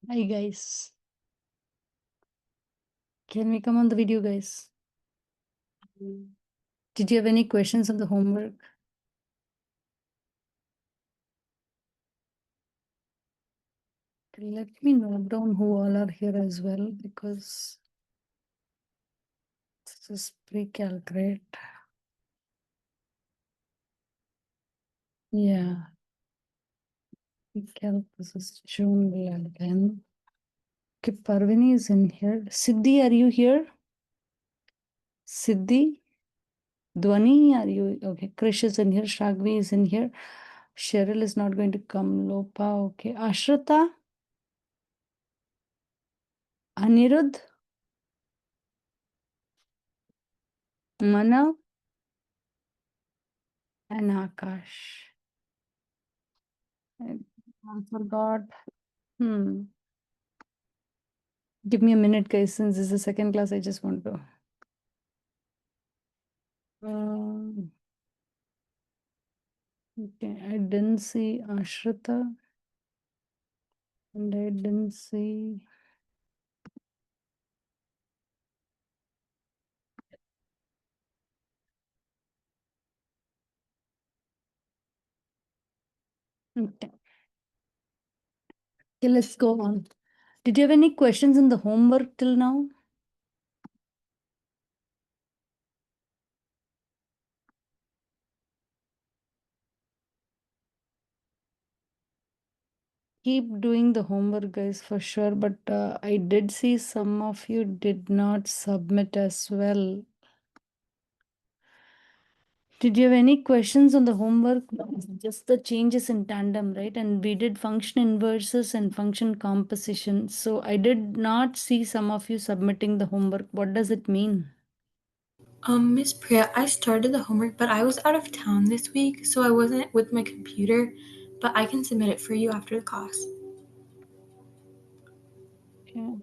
Hi guys. Can we come on the video, guys? Did you have any questions on the homework? Let me note down who all are here as well because this is pre-calculate. Yeah. Pre-calc, this is June 11. Okay, Parvini is in here. Siddhi, are you here? Siddhi? Dhwani, are you? Okay, Krish is in here. Shagvi is in here. Cheryl is not going to come. Lopa, okay. Ashrita? Anirudh? Manav? And Akash. I forgot. Hmm. Give me a minute, guys. Since this is the second class, I just want to. Okay, I didn't see Ashrita. And I didn't see. Okay. Okay, let's go on. Did you have any questions in the homework till now? Keep doing the homework, guys, for sure. But I did see some of you did not submit as well. Did you have any questions on the homework? Just the changes in tandem, right? And we did function inverses and function composition. So I did not see some of you submitting the homework. What does it mean? Miss Priya, I started the homework, but I was out of town this week, so I wasn't with my computer, but I can submit it for you after the class. Okay.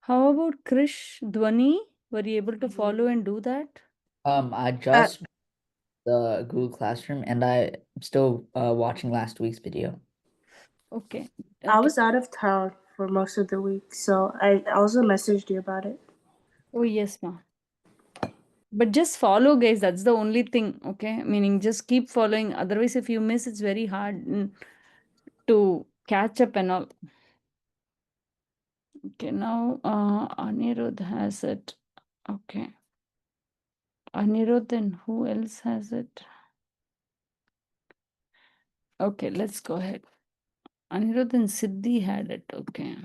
How about Krish, Dhwani? Were you able to follow and do that? I just the Google Classroom and I'm still watching last week's video. Okay. I was out of town for most of the week, so I also messaged you about it. Oh, yes, ma. But just follow, guys. That's the only thing. Okay. Meaning just keep following. Otherwise, if you miss, it's very hard to catch up and all. Okay. Now, Anirudh has it. Okay. Anirudh and who else has it? Okay. Let's go ahead. Anirudh and Siddhi had it. Okay.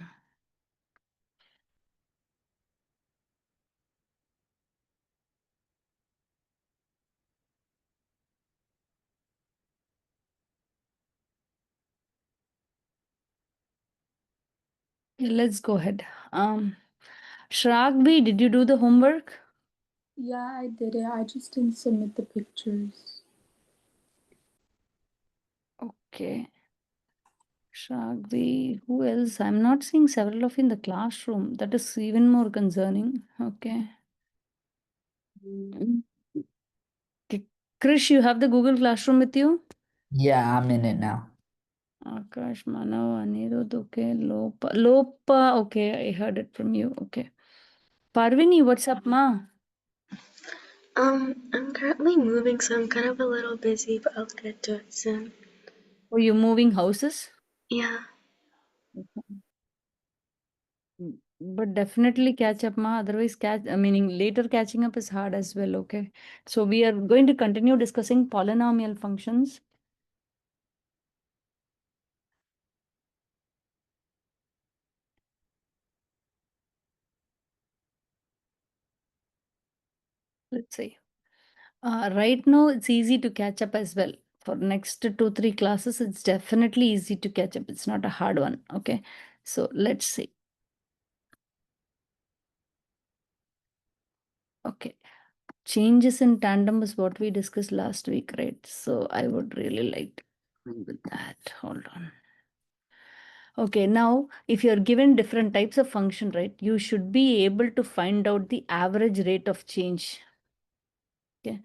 Yeah, let's go ahead. Shragbi, did you do the homework? Yeah, I did it. I just didn't submit the pictures. Okay. Shragbi, who else? I'm not seeing several of you in the classroom. That is even more concerning. Okay. Okay. Krish, you have the Google Classroom with you? Yeah, I'm in it now. Akash, Manav, Anirudh, okay. Lopa, okay. I heard it from you. Okay. Parvini, what's up, ma? I'm currently moving, so I'm kind of a little busy, but I'll get to it soon. Oh, you moving houses? Yeah. But definitely catch up, ma. Otherwise, meaning later catching up is hard as well. Okay. So we are going to continue discussing polynomial functions. Let's see. Right now, it's easy to catch up as well. For next 2-3 classes, it's definitely easy to catch up. It's not a hard one. Okay. So let's see. Okay. Changes in tandem is what we discussed last week, right? So I would really like to go with that. Hold on. Okay, now if you're given different types of function, right, you should be able to find out the average rate of change. Okay.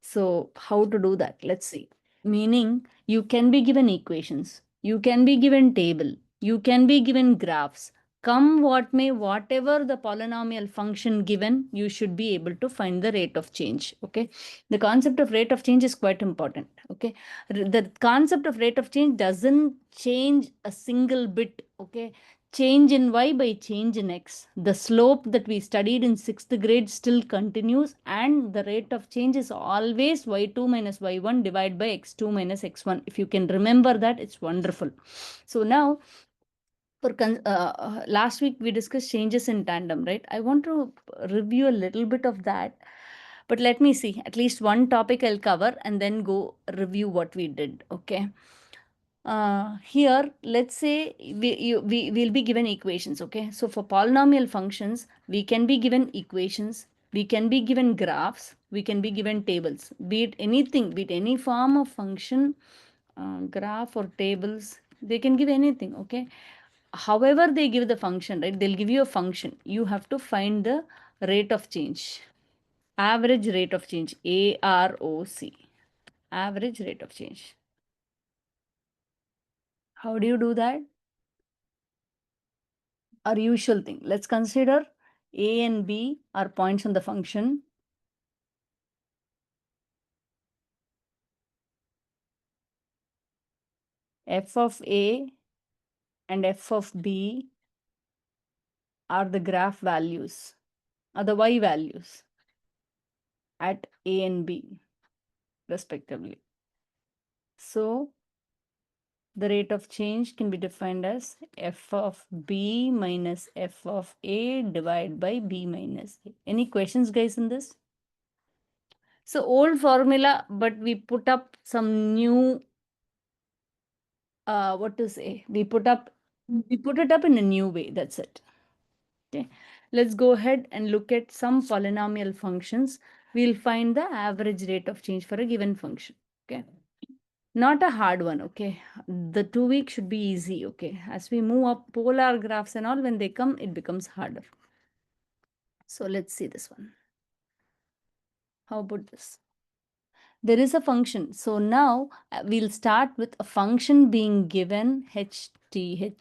So how to do that? Let's see. meaning you can be given equations, you can be given table, you can be given graphs. Come what may, whatever the polynomial function given, you should be able to find the rate of change. Okay, the concept of rate of change is quite important. Okay, the concept of rate of change doesn't change a single bit. Okay, change in y by change in x. The slope that we studied in 6th grade still continues, and the rate of change is always y2 minus y1 divided by x2 minus x1. If you can remember that, it's wonderful. So now, for last week we discussed changes in tandem, right? I want to review a little bit of that, but let me see. At least one topic I'll cover and then go review what we did. Okay. Here, let's say we'll be given equations. Okay, so for polynomial functions, we can be given equations, we can be given graphs, we can be given tables, be it anything, be it any form of function, graph or tables, they can give anything. Okay, however they give the function, right? They'll give you a function. You have to find the rate of change, average rate of change, AROC, average rate of change. How do you do that? Our usual thing. Let's consider A and B are points on the function. F of A and F of B are the graph values, are the y values at A and B, respectively. So the rate of change can be defined as F of B minus F of A divided by B minus A. Any questions, guys, in this? So old formula, but we put up some new, what to say? We put it up in a new way. That's it. Okay. Let's go ahead and look at some polynomial functions. We'll find the average rate of change for a given function. Okay. Not a hard one. Okay. The 2 week should be easy. Okay. As we move up polar graphs and all, when they come, it becomes harder. So let's see this one. How about this? There is a function. So now we'll start with a function being given h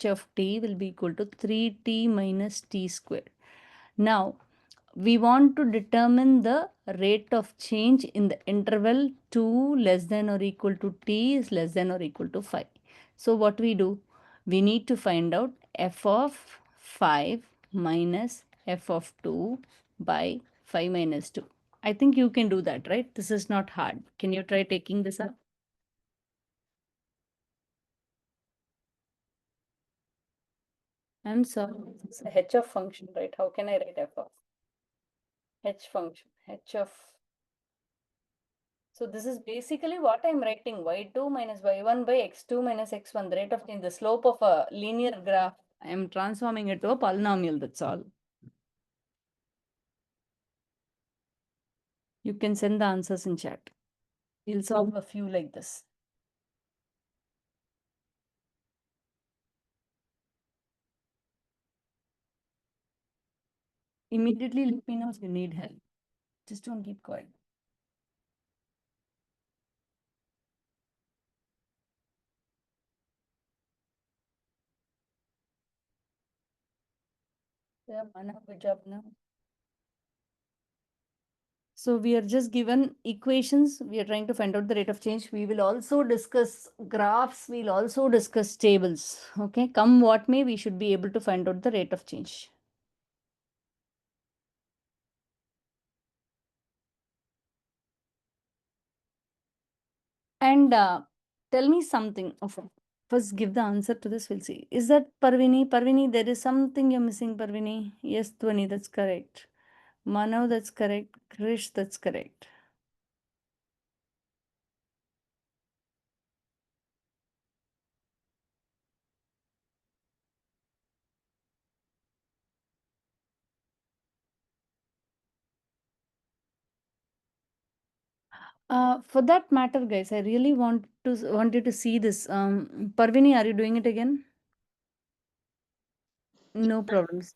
of t will be equal to 3t minus t squared. Now we want to determine the rate of change in the interval 2 less than or equal to t is less than or equal to 5. So what we do? We need to find out f of 5 minus f of 2 by 5 minus 2. I think you can do that, right? This is not hard. Can you try taking this up? I'm sorry. It's a h of function, right? How can I write f of h function? H of. So this is basically what I'm writing. Y2 minus y1 by x2 minus x1, the rate of change, the slope of a linear graph. I am transforming it to a polynomial, that's all. You can send the answers in chat. We'll solve a few like this. Immediately let me know if you need help. Just don't keep quiet. Yeah, Manav, good job now. So we are just given equations. We are trying to find out the rate of change. We will also discuss graphs. We'll also discuss tables. Okay, come what may, we should be able to find out the rate of change. And tell me something. Okay. First, give the answer to this. We'll see. Is that Parvini? Parvini, there is something you're missing, Parvini. Yes, Dhwani, that's correct. Manav, that's correct. Krish, that's correct. For that matter, guys, I really wanted to see this. Parvini, are you doing it again? No problems.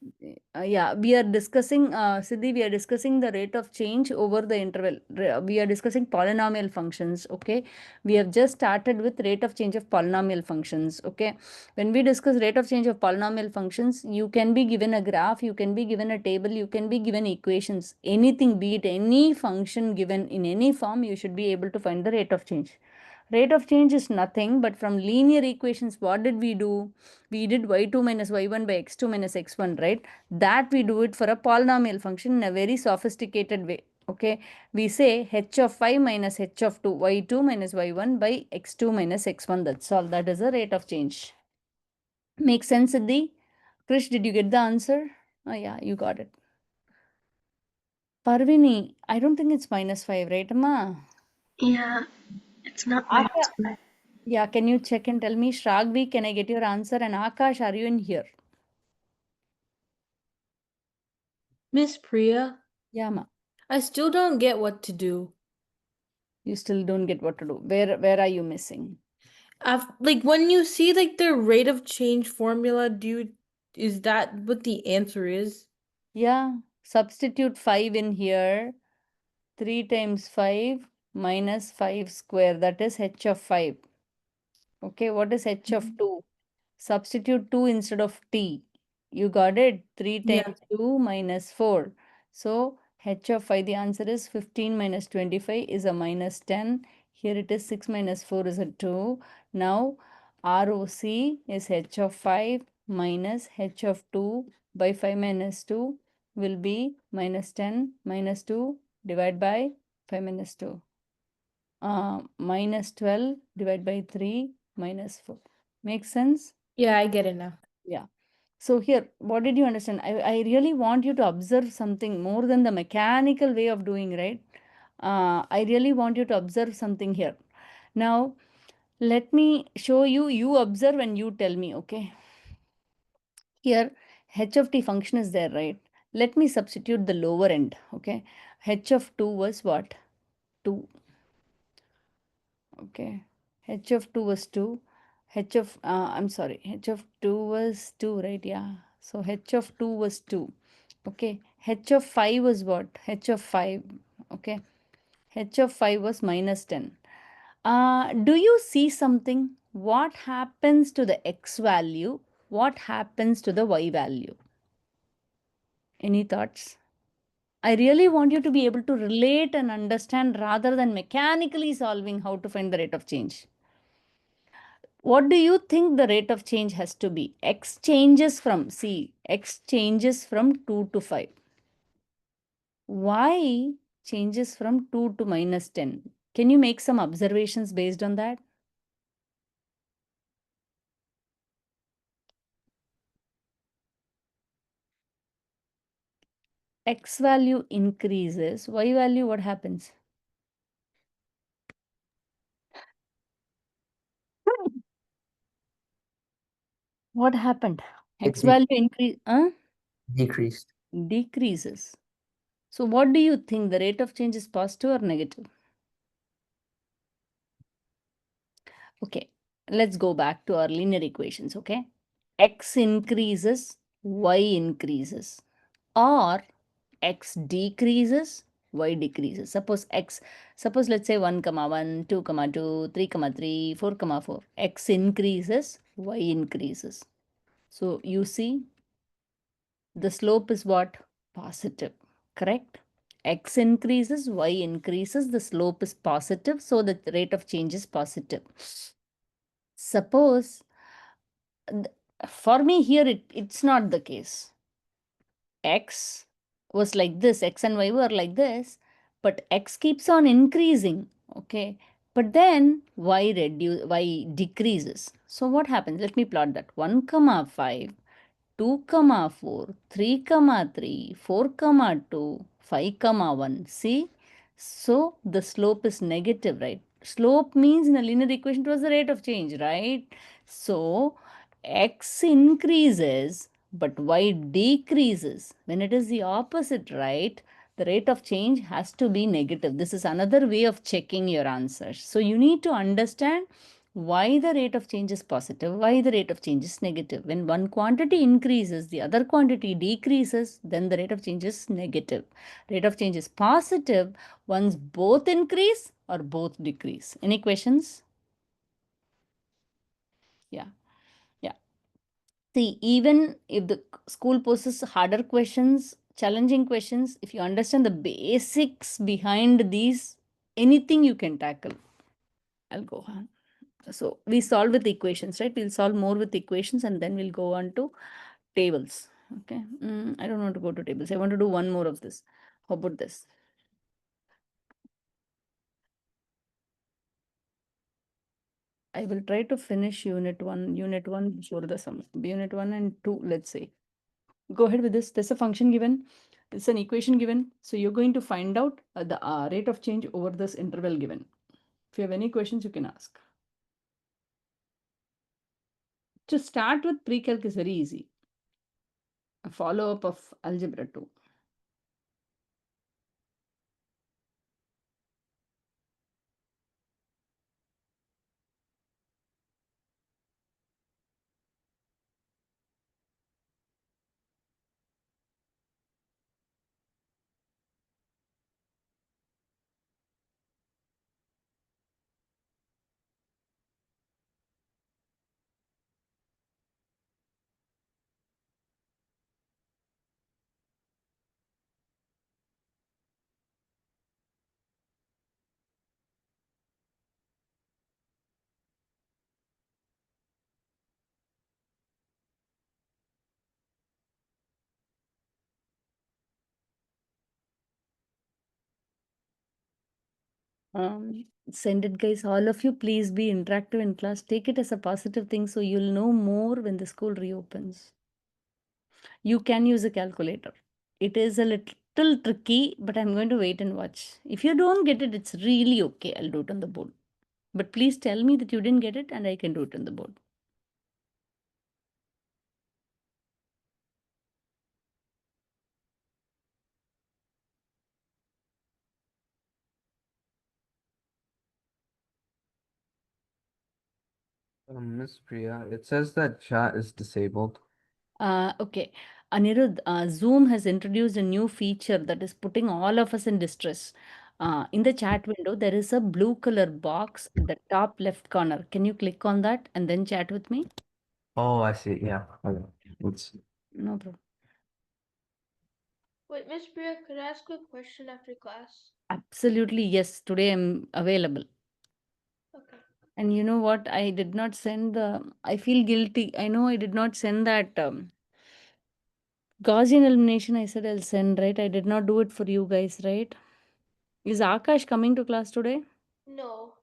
Yeah, we are discussing, Siddhi, we are discussing the rate of change over the interval. We are discussing polynomial functions, okay? We have just started with rate of change of polynomial functions, okay? When we discuss rate of change of polynomial functions, you can be given a graph, you can be given a table, you can be given equations, anything, be it any function given in any form, you should be able to find the rate of change. Rate of change is nothing but from linear equations, what did we do? We did y2 minus y1 by x2 minus x1, right? That we do it for a polynomial function in a very sophisticated way, okay? We say h of 5 minus h of 2, y2 minus y1 by x2 minus x1, that's all. That is the rate of change. Make sense, Siddhi? Krish, did you get the answer? Oh yeah, you got it. Parvini, I don't think it's minus 5, right, Amma? Yeah, it's not Aka, -1. yeah, can you check and tell me? Shragvi, can I get your answer? And Akash, are you in here? Miss Priya, Yeah, ma. I still don't get what to do. You still don't get what to do. Where are you missing? Like when you see like the rate of change formula, is that what the answer is? Yeah, substitute 5 in here. 3 times 5 minus 5 square. That is h of 5. Okay, what is h of 2? Substitute 2 instead of t. You got it? 3 Yeah. times 2 minus 4. So h of 5, the answer is 15 minus 25 is a minus 10. Here it is 6 minus 4 is a 2. Now ROC is h of 5 minus h of 2 by 5 minus 2 will be minus 10 minus 2 divided by 5 minus 2. Minus 12 divided by 3 minus 4. Makes sense? Yeah, I get it now. Yeah. So here, what did you understand? I really want you to observe something more than the mechanical way of doing, right? I really want you to observe something here. Now, let me show you, you observe and you tell me, okay? Here, h of t function is there, right? Let me substitute the lower end, okay? h of 2 was what? 2. Okay. h of 2 was 2. h of, I'm sorry, h of 2 was 2, right? Yeah. So h of 2 was 2. Okay. h of 5 was what? h of 5. Okay. h of 5 was minus 10. Do you see something? What happens to the x value? What happens to the y value? Any thoughts? I really want you to be able to relate and understand rather than mechanically solving how to find the rate of change. What do you think the rate of change has to be? X changes from, see, X changes from 2 to 5. Y changes from 2 to minus 10. Can you make some observations based on that? X value increases, Y value, what happens? What happened? X value Decreased. decreases. So what do you think? The rate of change is positive or negative? Okay, let's go back to our linear equations, okay? X increases, Y increases, or X decreases, Y decreases. Suppose let's say 1, comma 1, 2, comma 2, 3, comma 3, 4, comma 4. X increases, Y increases. So you see, the slope is what? Positive, correct? X increases, Y increases, the slope is positive, so the rate of change is positive. Suppose, for me here, it's not the case. X was like this, X and Y were like this, but X keeps on increasing, okay? But then Y decreases. So what happens? Let me plot that. 1, comma 5, 2, comma 4, 3, comma 3, 4, comma 2, 5, comma 1. See? So the slope is negative, right? Slope means in a linear equation it was the rate of change, right? So x increases but y decreases. When it is the opposite, right? The rate of change has to be negative. This is another way of checking your answers. So you need to understand why the rate of change is positive, why the rate of change is negative. When one quantity increases, the other quantity decreases, then the rate of change is negative. Rate of change is positive once both increase or both decrease. Any questions? Yeah. Yeah. See, even if the school poses harder questions, challenging questions, if you understand the basics behind these, anything you can tackle. I'll go on. So we solve with equations, right? We'll solve more with equations and then we'll go on to tables. Okay. I don't want to go to tables. I want to do one more of this. How about this? I will try to finish unit one before the sum. Unit 1 and 2, let's say. Go ahead with this. There's a function given. It's an equation given. So you're going to find out the rate of change over this interval given. If you have any questions, you can ask. To start with, pre-calc is very easy. A follow-up of algebra 2. Send it, guys. All of you, please be interactive in class. Take it as a positive thing so you'll know more when the school reopens. You can use a calculator. It is a little tricky, but I'm going to wait and watch. If you don't get it, it's really okay. I'll do it on the board. But please tell me that you didn't get it and I can do it on the board. Miss Priya, it says that chat is disabled. Okay. Anirudh, Zoom has introduced a new feature that is putting all of us in distress. In the chat window, there is a blue color box at the top left corner. Can you click on that and then chat with me? Oh, I see. Yeah. Okay. Let's No problem. Wait, Miss Priya, could I ask a question after class? Absolutely, yes. Today I'm available. Okay. And you know what? I did not send I feel guilty. I know I did not send that Gaussian elimination. I said I'll send, right? I did not do it for you guys, right? Is Akash coming to class today? No,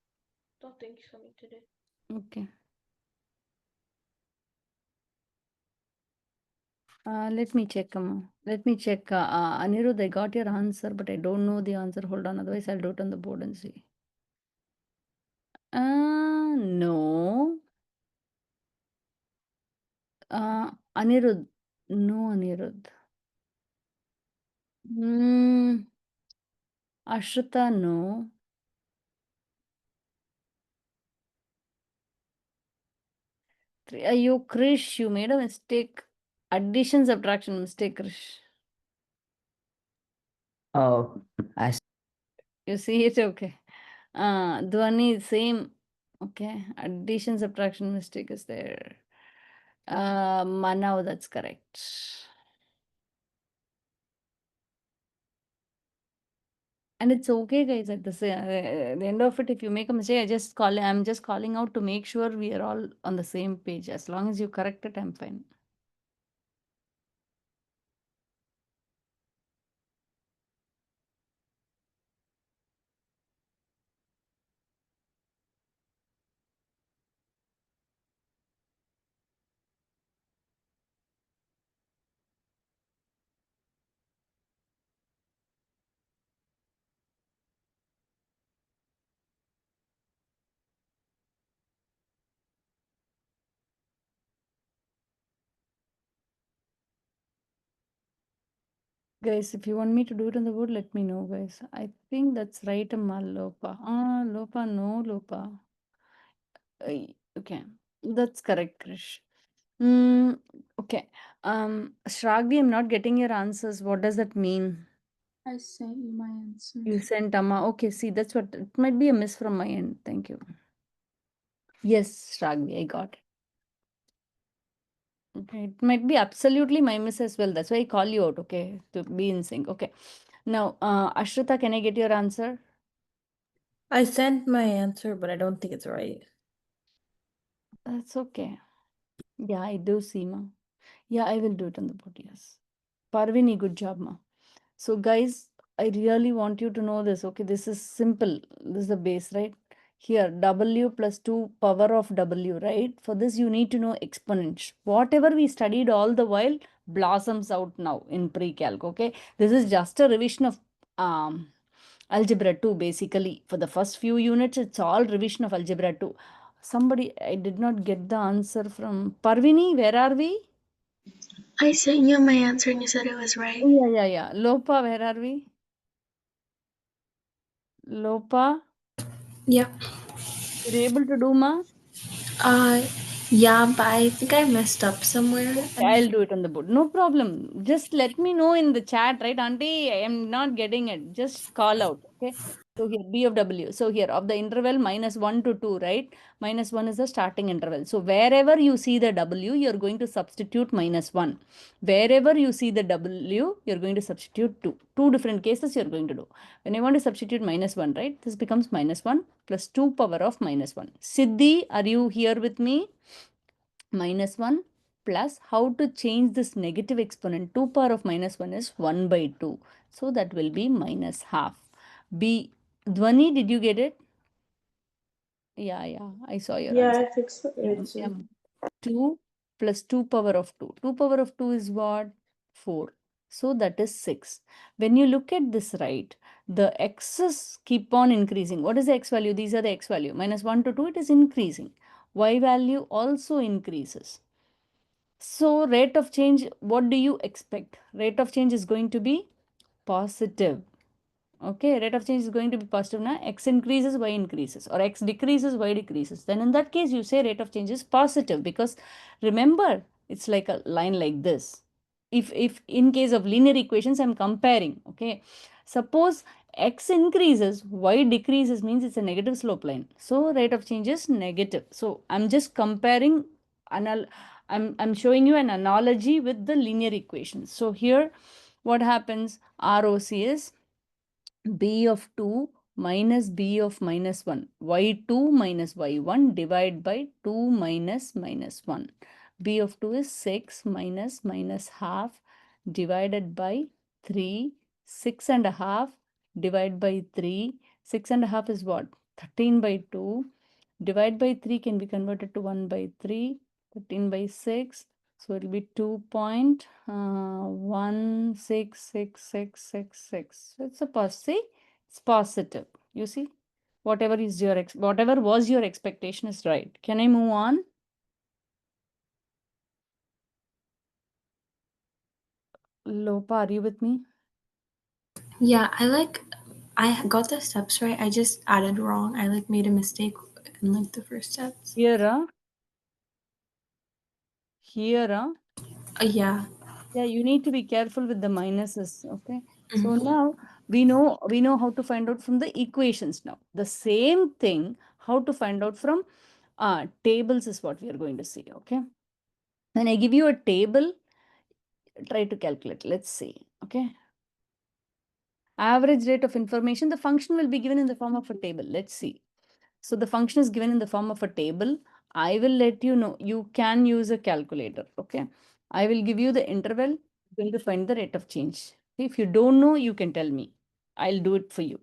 don't think he's coming today. Okay. Let me check. Let me check. Anirudh, I got your answer, but I don't know the answer. Hold on. Otherwise, I'll do it on the board and see. No. Anirudh. No, Anirudh. Ashrita, no. You, Krish, you made a mistake. Addition, subtraction mistake, Krish. Oh, I You see it? Okay. Dhwani, same. Okay. Addition, subtraction mistake is there. Manav, that's correct. And it's okay, guys. At the end of it, if you make a mistake, I'm just calling out to make sure we are all on the same page. As long as you correct it, I'm fine. Guys, if you want me to do it on the board, let me know, guys. I think that's right, Amma. Lopa. Lopa, no, Lopa. Okay, that's correct, Krish. Okay. Shragvi, I'm not getting your answers. What does that mean? I sent you my answer. You sent Amma. Okay, see, that's what it might be a miss from my end. Thank you. Yes, Shragvi, I got it. Okay, it might be absolutely my miss as well. That's why I call you out, okay, to be in sync. Okay. Now, Ashrita, can I get your answer? I sent my answer, but I don't think it's right. That's okay. Yeah, I do see, ma. Yeah, I will do it on the board, yes. Parvini, good job, ma. So, guys, I really want you to know this, okay? This is simple. This is the base, right? Here, W plus 2 power of W, right? For this, you need to know exponents. Whatever we studied all the while blossoms out now in pre-calc, okay? This is just a revision of um, algebra 2, basically. For the first few units, it's all revision of algebra 2. Somebody, I did not get the answer from Parvini. Where are we? I sent you my answer and you said it was right. Yeah. Lopa, where are we? Lopa, Yep. you're able to do, ma? Uh, yeah, but I think I messed up somewhere. I'll do it on the board. No problem. Just let me know in the chat, right, Auntie? I am not getting it. Just call out. Okay. So here, B of W. So here, of the interval -1 to 2, right? -1 is the starting interval. So wherever you see the W, you're going to substitute -1. Wherever you see the W, you're going to substitute 2. Two different cases you're going to do. When I want to substitute -1, right? This becomes -1 plus 2 power of -1. Siddhi, are you here with me? -1 plus how to change this negative exponent 2 power of -1 is 1 by 2. So that will be minus half. B. Dhwani, did you get it? Yeah, I saw your Yeah, answer. I fixed the answer. 2 plus 2 power of 2. 2 power of 2 is what? 4. So that is 6. When you look at this, right, the x's keep on increasing. What is the x value? These are the x value. -1 to 2, it is increasing. Y value also increases. So rate of change, what do you expect? Rate of change is going to be positive. Okay, rate of change is going to be positive now. X increases, Y increases, or X decreases, Y decreases. Then in that case, you say rate of change is positive because remember, it's like a line like this. If in case of linear equations, I'm comparing, okay. Suppose X increases, Y decreases means it's a negative slope line. So rate of change is negative. So I'm just comparing, I'm showing you an analogy with the linear equations. So here, what happens? ROC is b of 2 minus b of -1, y2 minus y1 divide by 2 minus -1. b of 2 is 6 minus half divided by 3, 6 and a half divided by 3. 6 and a half is what? 13 by 2. Divide by 3 can be converted to 1 by 3. 13 by 6. So it will be 2.166666. So it's a see, it's positive. You see, whatever is your whatever was your expectation is right. Can I move on? Lopa, are you with me? Yeah, I got the steps right. I just added wrong. I made a mistake in the first steps. Here, Yeah. yeah, you need to be careful with the minuses. Okay. So now we know how to find out from the equations now. The same thing, how to find out from tables is what we are going to see. Okay. When I give you a table, try to calculate. Let's see. Okay. Average rate of information, the function will be given in the form of a table. Let's see. So the function is given in the form of a table. I will let you know. You can use a calculator. Okay. I will give you the interval. You're going to find the rate of change. If you don't know, you can tell me. I'll do it for you.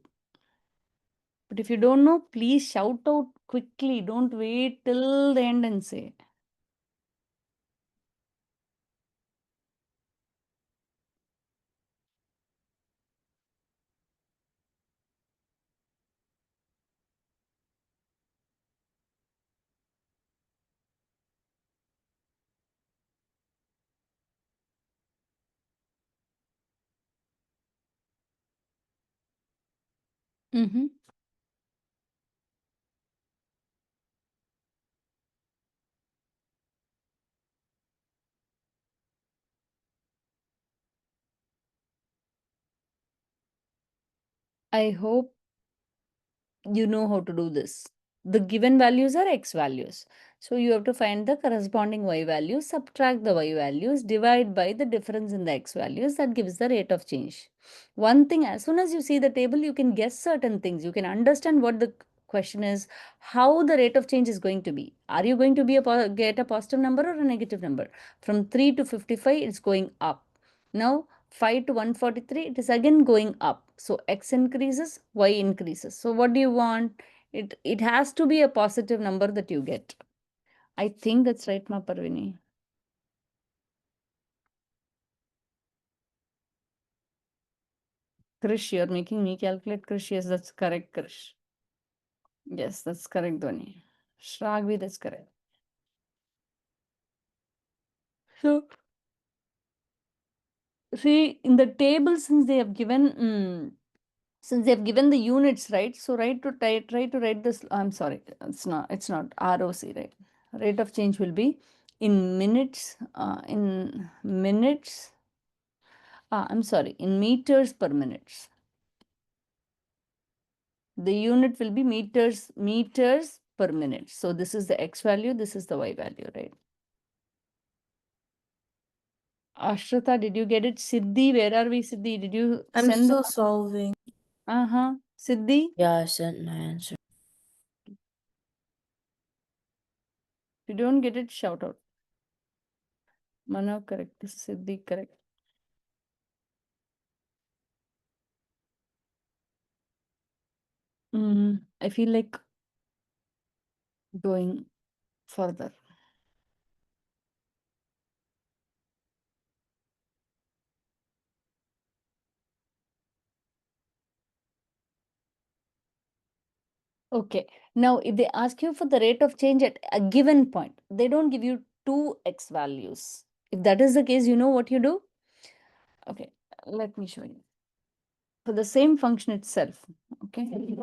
But if you don't know, please shout out quickly. Don't wait till the end and say. Mm-hmm. I hope you know how to do this. The given values are x values. So you have to find the corresponding y values, subtract the y values, divide by the difference in the x values. That gives the rate of change. One thing, as soon as you see the table, you can guess certain things. You can understand what the question is, how the rate of change is going to be. Are you going to be get a positive number or a negative number? From 3 to 55, it's going up. Now, 5 to 143, it is again going up. So x increases, y increases. So what do you want? It has to be a positive number that you get. I think that's right, Ma Parvini. Krish, you're making me calculate. Krish, yes, that's correct, Krish. Yes, that's correct, Dhwani. Shragvi, that's correct. So, see, in the table, since they have given the units, right? So try to write this. I'm sorry, it's not ROC, right? Rate of change will be in minutes, I'm sorry, in meters per minutes. The unit will be meters per minute. So this is the x value, this is the y value, right? Ashrita, did you get it? Siddhi, where are we, Siddhi? Did you I'm send? still solving. Siddhi? Yeah, I sent my answer. If you don't get it, shout out. Manav, correct. Siddhi, correct. I feel like going further. Okay. Now, if they ask you for the rate of change at a given point, they don't give you two x values. If that is the case, you know what you do? Okay, let me show you. For the same function itself, okay?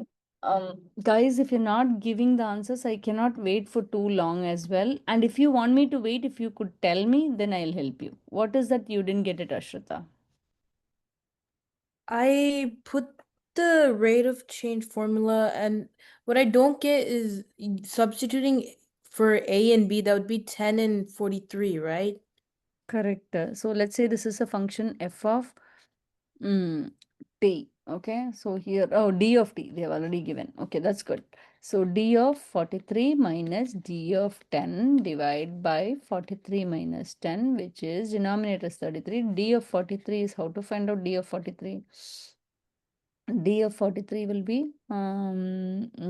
Guys, if you're not giving the answers, I cannot wait for too long as well. And if you want me to wait, if you could tell me, then I'll help you. What is that you didn't get it, Ashrita? I put the rate of change formula, and what I don't get is substituting for A and B. That would be 10 and 43, right? Correct. So let's say this is a function f of t. Okay, so here, oh, d of t, they have already given. Okay, that's good. So d of 43 minus d of 10 divide by 43 minus 10, which is denominator is 33. D of 43 is how to find out d of 43? D of 43 will be,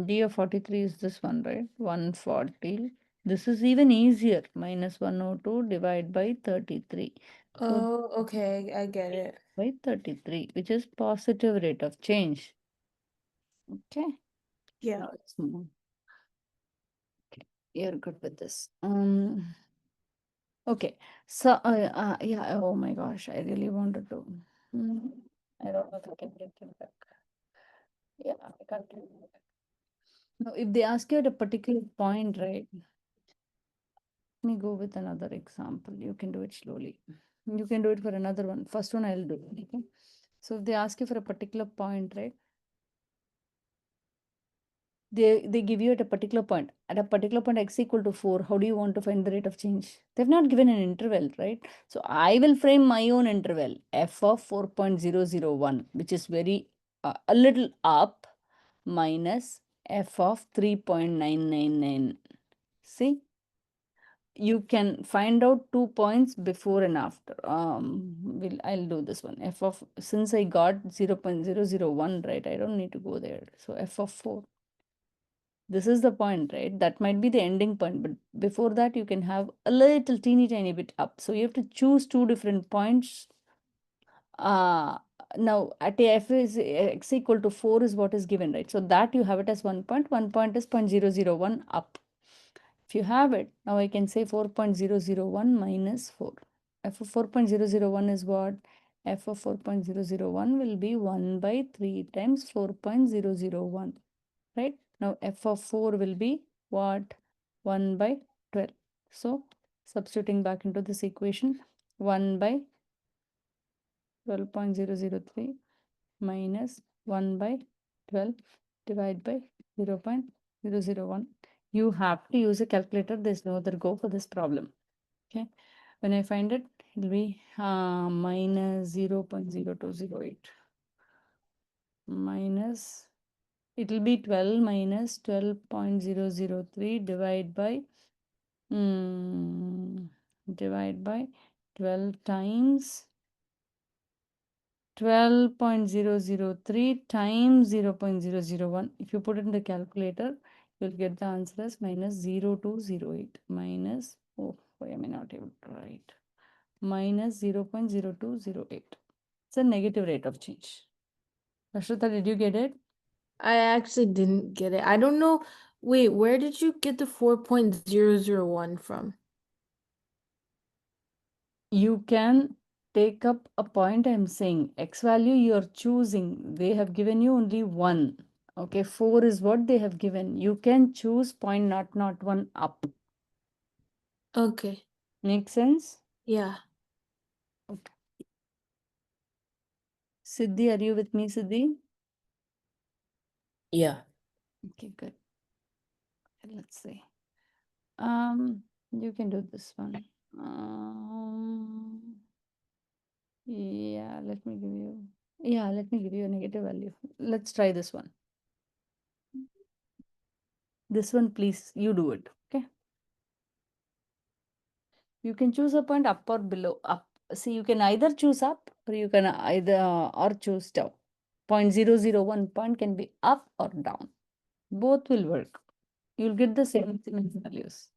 D of 43 is this one, right? 140. This is even easier. Minus 102 divide by 33. So Oh, okay, I get it. by 33, which is positive rate of change. Okay. Yeah. Let's move. Okay, you're good with this. Okay. So, yeah. Oh my gosh, I really wanted to. I don't know if I can get it back. Yeah, I can't get it back. Now, if they ask you at a particular point, right? Let me go with another example. You can do it slowly. You can do it for another one. First one I'll do. Okay. So if they ask you for a particular point, right? They give you at a particular point. At a particular point, x equal to 4. How do you want to find the rate of change? They've not given an interval, right? So I will frame my own interval, f of 4.001, which is very a little up, minus f of 3.999. See? You can find out 2 points before and after. I'll do this one. F of, since I got 0.001, right? I don't need to go there. So f of 4. This is the point, right? That might be the ending point, but before that, you can have a little teeny tiny bit up. So you have to choose two different points. Now at a f is x equal to 4 is what is given, right? So that you have it as 1 point. 1 point is 0.001 up. If you have it, now I can say 4.001 minus 4. F of 4.001 is what? F of 4.001 will be 1 by 3 times 4.001, right? Now f of 4 will be what? 1 by 12. So substituting back into this equation, 1 by 12.003 minus 1 by 12 divided by 0.001. You have to use a calculator. There's no other go for this problem. Okay. When I find it, it'll be minus 0.0208 minus, it'll be 12 minus 12.003 divide by 12 times 12.003 times 0.001. If you put it in the calculator, you'll get the answer as minus 0.0208 minus, oh, why am I not able to write? Minus 0.0208. It's a negative rate of change. Rashita, did you get it? I actually didn't get it. I don't know. Wait, where did you get the 4.001 from? You can take up a point. I'm saying x value you're choosing. They have given you only 1. Okay, 4 is what they have given. You can choose 0.001 up. Okay. Make sense? Yeah. Okay. Siddhi, are you with me, Siddhi? Yeah. Okay, good. Let's see. You can do this one. Yeah, let me give you a negative value. Let's try this one. This one, please, you do it. Okay. You can choose a point up or below. Up. See, you can either choose up or you can or choose down. 0.001 point can be up or down. Both will work. You'll get the same values.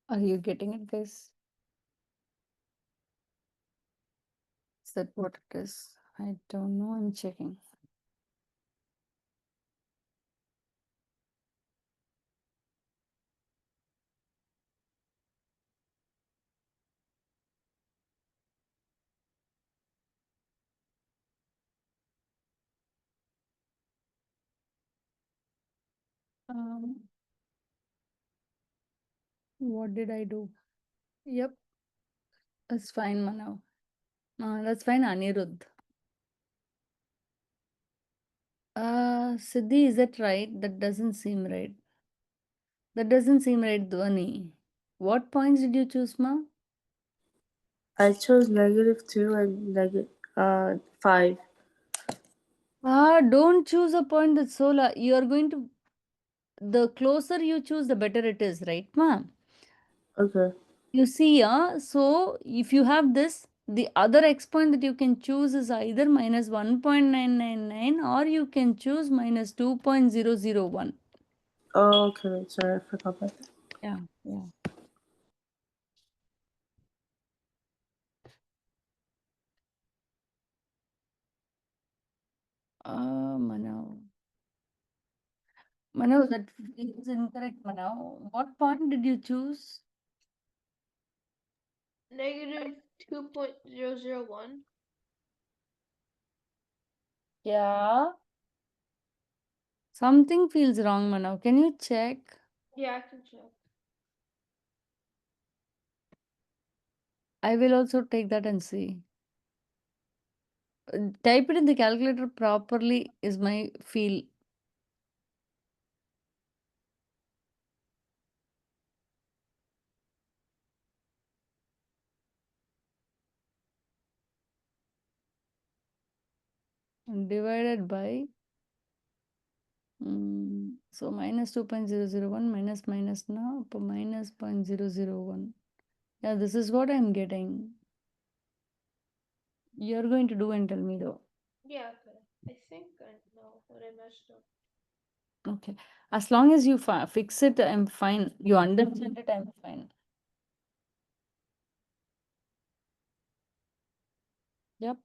Are you getting it, guys? Is that what it is? I don't know. I'm checking. What did I do? Yep, that's fine, Manav. That's fine, Anirudh. Siddhi, is that right? That doesn't seem right. That doesn't seem right, Dhwani. What points did you choose, Ma? I chose -2 and negative 5. Don't choose a point that's so low. You are going to, the closer you choose, the better it is, right, Ma? Okay. You see, so if you have this, the other x point that you can choose is either minus 1.999 or you can choose minus 2.001. Oh, okay. Sorry, I forgot about that. Yeah, yeah. Manav. Manav, that is incorrect, Manav. What point did you choose? Negative 2.001. Yeah. Something feels wrong, Manav. Can you check? Yeah, I can check. I will also take that and see. Type it in the calculator properly is my feel. Divided by so minus 2.001 minus minus now minus 0.001. Yeah, this is what I'm getting. You're going to do and tell me though. Yeah, okay. I think I know what I messed up. Okay. As long as you fix it, I'm fine. You understand it, I'm fine. Yep.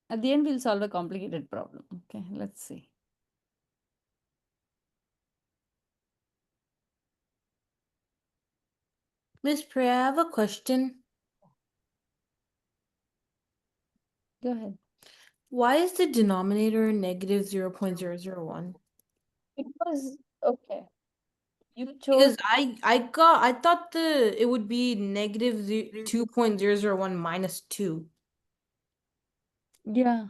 At the end, we'll solve a complicated problem. Okay, let's see. Miss Priya, I have a question. Go ahead. Why is the denominator negative 0.001? Because, okay, you Because chose, I thought it would be negative 2.001 minus 2. yeah,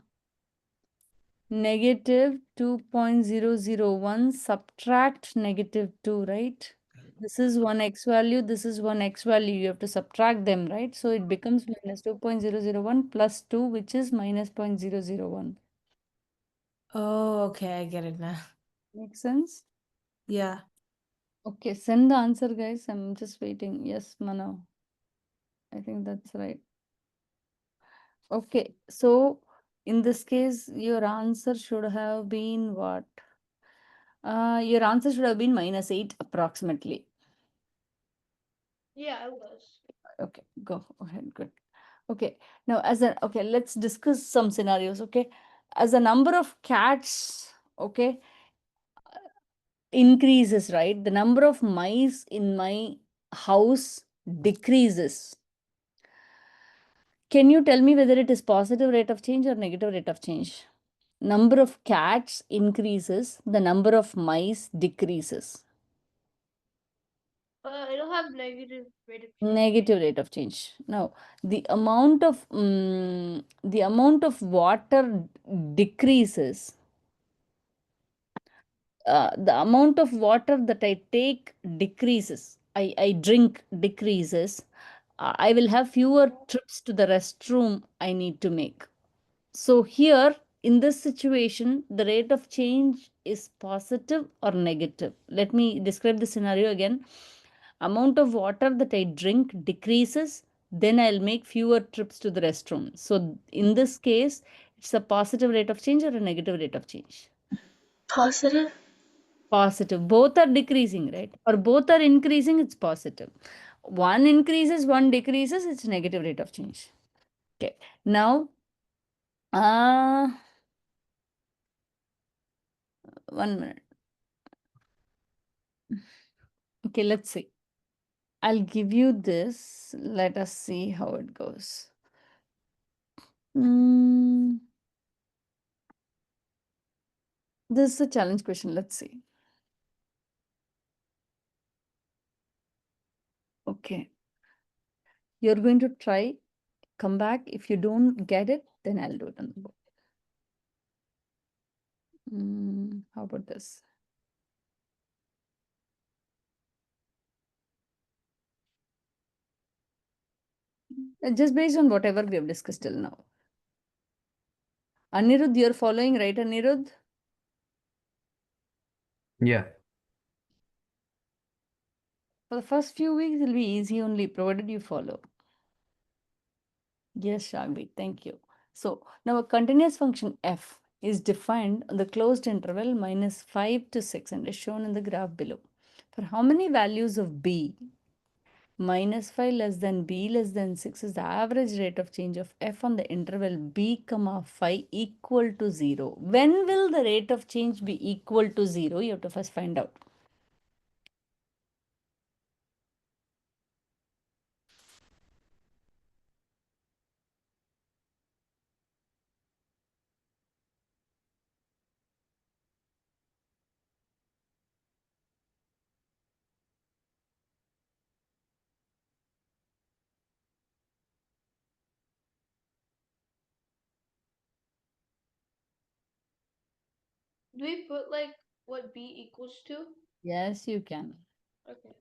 negative 2.001 subtract negative 2, right? This is one x value, this is one x value. You have to subtract them, right? So it becomes minus 2.001 plus 2, which is minus 0.001. Oh, okay, I get it now. Make sense? Yeah. Okay, send the answer, guys. I'm just waiting. Yes, Mano. I think that's right. Okay, so in this case, your answer should have been what? Your answer should have been minus 8 approximately. Yeah, I was. Okay, go ahead. Good. Okay, now okay, let's discuss some scenarios. Okay, as a number of cats, okay, increases, right? The number of mice in my house decreases. Can you tell me whether it is positive rate of change or negative rate of change? Number of cats increases, the number of mice decreases. It'll have negative rate of change. Negative rate of change. Now, the amount of water decreases. The amount of water that I take decreases. I drink decreases. I will have fewer trips to the restroom I need to make. So here, in this situation, the rate of change is positive or negative. Let me describe the scenario again. Amount of water that I drink decreases, then I'll make fewer trips to the restroom. So in this case, it's a positive rate of change or a negative rate of change? Positive? Positive. Both are decreasing, right? Or both are increasing, it's positive. One increases, one decreases, it's negative rate of change. Okay. Now, one minute. Okay, let's see. I'll give you this. Let us see how it goes. This is a challenge question. Let's see. Okay. You're going to try, come back. If you don't get it, then I'll do it on the board. How about this? Just based on whatever we have discussed till now. Anirudh, you're following, right, Anirudh? Yeah. For the first few weeks, it'll be easy only, provided you follow. Yes, Shagvi, thank you. So now a continuous function f is defined on the closed interval minus 5 to 6 and is shown in the graph below. For how many values of b, minus 5 less than b less than 6 is the average rate of change of f on the interval b comma 5 equal to 0. When will the rate of change be equal to 0? You have to first find out. Do we put like what b equals to? Yes, you can. Okay.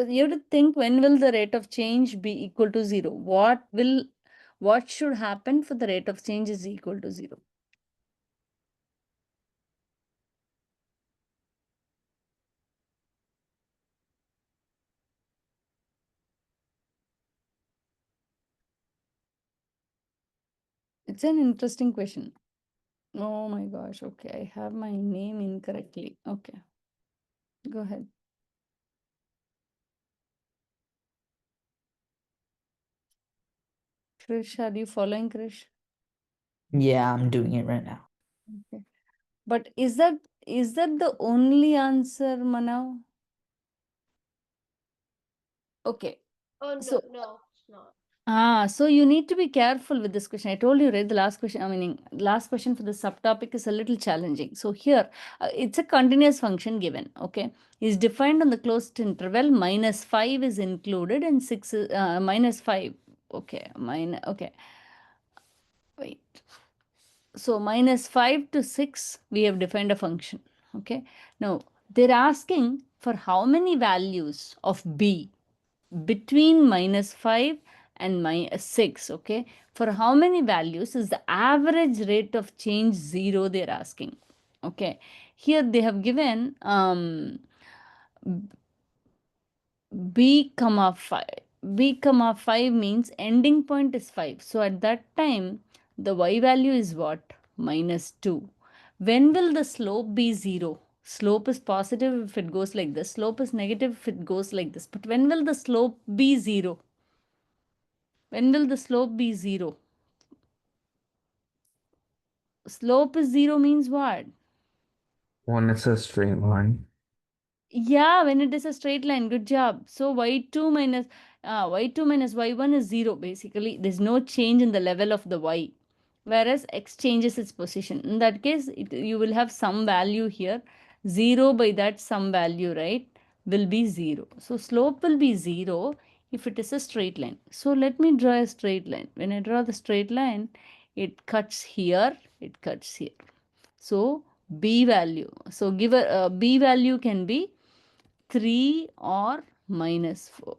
You have to think, when will the rate of change be equal to 0? What should happen for the rate of change is equal to 0? It's an interesting question. Oh my gosh. Okay, I have my name incorrectly. Okay, go ahead. Krish, are you following, Krish? Yeah, I'm doing it right now. Okay. But is that the only answer, Manav? Okay. Oh no, So no, it's not. so you need to be careful with this question. I told you, right? The last question, I mean, last question for the subtopic is a little challenging. So here, it's a continuous function given, okay? Is defined on the closed interval, -5 is included and 6 is, -5. Okay, okay. Wait. So -5 to 6, we have defined a function, okay? Now, they're asking for how many values of b between -5 and -6, okay? For how many values is the average rate of change 0, they're asking, okay? Here they have given b comma 5. b comma 5 means ending point is 5. So at that time, the y value is what? -2. When will the slope be 0? Slope is positive if it goes like this. Slope is negative if it goes like this. But when will the slope be 0? When will the slope be 0? Slope is 0 means what? When it's a straight line. Yeah, when it is a straight line. Good job. So y2 minus y1 is 0 basically. There's no change in the level of the y. Whereas x changes its position. In that case, you will have some value here. 0 by that some value, right, will be 0. So slope will be 0 if it is a straight line. So let me draw a straight line. When I draw the straight line, it cuts here, it cuts here. So b value. So give a b value can be 3 or -4.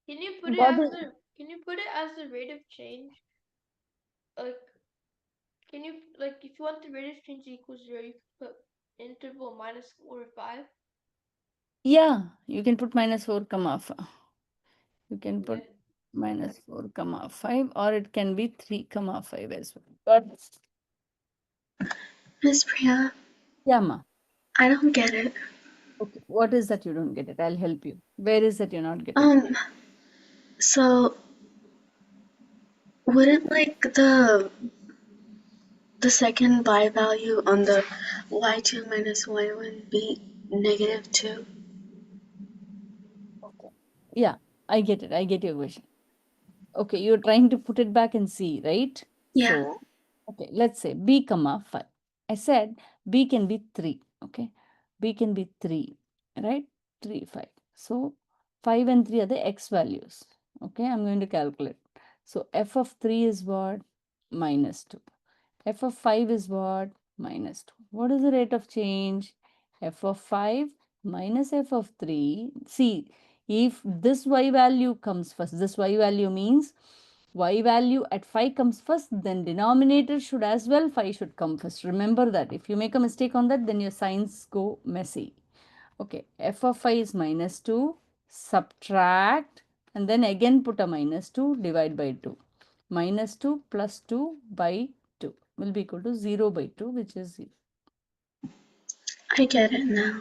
Can you put it What as is, the rate of change? Like, can you, like, if you want the rate of change equals 0, you can put interval -4 or 5. yeah, you can put -4 comma 5. You can put Okay. -4 comma 5, or it can be 3 comma 5 as well. But Miss Priya, yeah, ma. I don't get it. Okay, what is that you don't get it? I'll help you. Where is that you're not getting? So wouldn't like the second by value on the y2 minus y1 be -2? Okay. Yeah, I get it. I get your question. Okay, you're trying to put it back and see, right? Yeah. So, okay, let's say b comma 5. I said b can be 3, okay? b can be 3, right? 3, 5. So, 5 and 3 are the x values, okay? I'm going to calculate. So, f of 3 is what? -2. F of 5 is what? -2. What is the rate of change? F of 5 minus f of 3. See, if this y value comes first, this y value means y value at 5 comes first, then denominator should as well 5 should come first. Remember that. If you make a mistake on that, then your signs go messy. Okay, f of 5 is -2, subtract, and then again put a -2, divide by 2. -2 plus 2 by 2 will be equal to 0 by 2, which is 0. I get it now.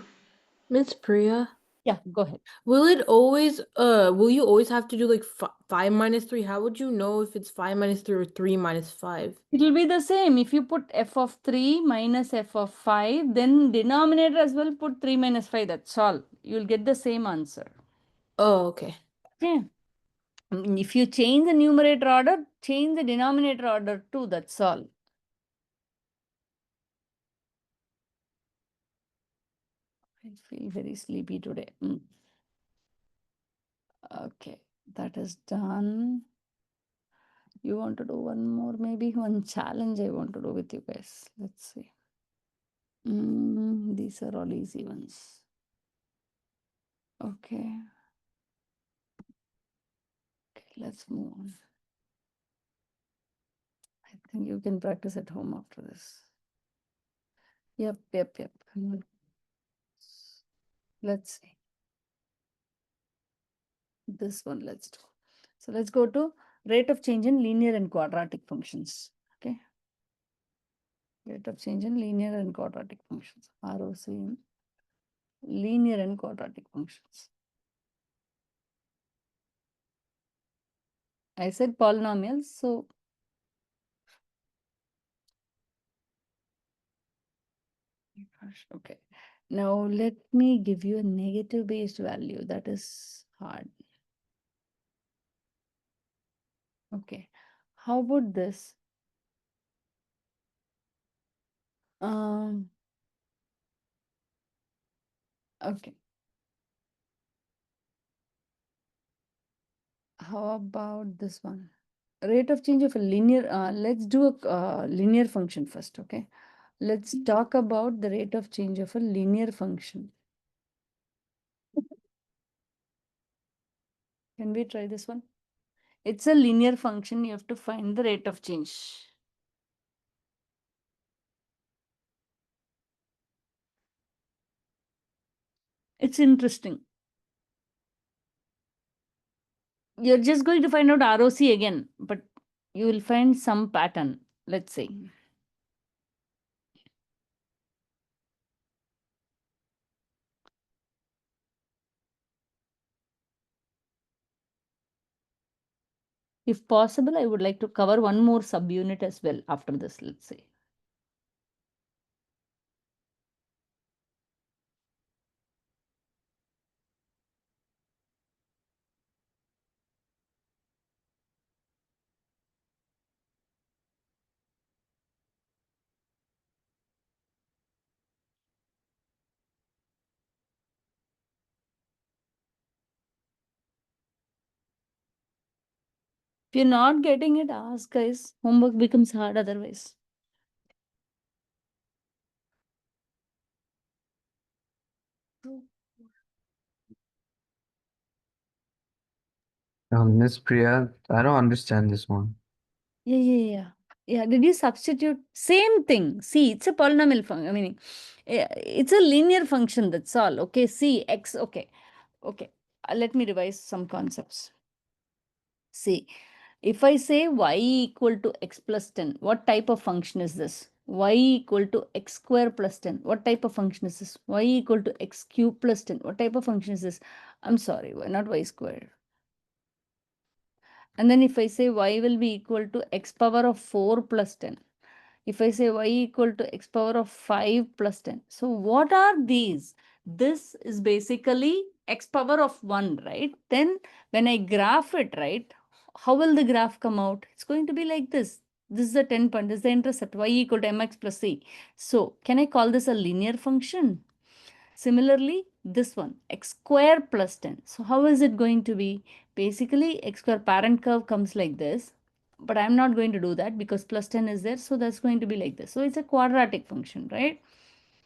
Miss Priya, Yeah, go ahead. will you always have to do like 5 minus 3? How would you know if it's 5 minus 3 or 3 minus 5? It will be the same. If you put f of 3 minus f of 5, then denominator as well put 3 minus 5. That's all. You'll get the same answer. Oh, okay. Yeah. If you change the numerator order, change the denominator order too. That's all. I feel very sleepy today. That is done. You want to do one more, maybe one challenge I want to do with you guys. Let's see. These are all easy ones. Okay. Okay, let's move on. I think you can practice at home after this. Yep. Let's see. This one, let's do. So let's go to rate of change in linear and quadratic functions. Okay. Rate of change in linear and quadratic functions. ROC in linear and quadratic functions. I said polynomials, so gosh, okay. Now let me give you a negative based value. That is hard. Okay. How about this? Okay. How about this one? Rate of change of a linear, let's do a linear function first, okay? Let's talk about the rate of change of a linear function. Can we try this one? It's a linear function. You have to find the rate of change. It's interesting. You're just going to find out ROC again, but you will find some pattern. Let's see. If possible, I would like to cover one more subunit as well after this, let's say. If you're not getting it, ask guys. Homework becomes hard otherwise. Miss Priya, I don't understand this one. Yeah, did you substitute? Same thing. See, it's a polynomial function. I mean, it's a linear function, that's all. Okay, see, x, okay. Okay, let me revise some concepts. See, if I say y equal to x plus 10, what type of function is this? Y equal to x square plus 10. What type of function is this? Y equal to x cube plus 10. What type of function is this? I'm sorry, why not y squared? And then if I say y will be equal to x power of 4 plus 10. If I say y equal to x power of 5 plus 10. So what are these? This is basically x power of 1, right? Then when I graph it, right, how will the graph come out? It's going to be like this. This is the 10 point. This is the intercept. Y equal to mx plus c. So can I call this a linear function? Similarly, this one, x square plus 10. So how is it going to be? Basically, x square parent curve comes like this. But I'm not going to do that because plus 10 is there. So that's going to be like this. So it's a quadratic function, right?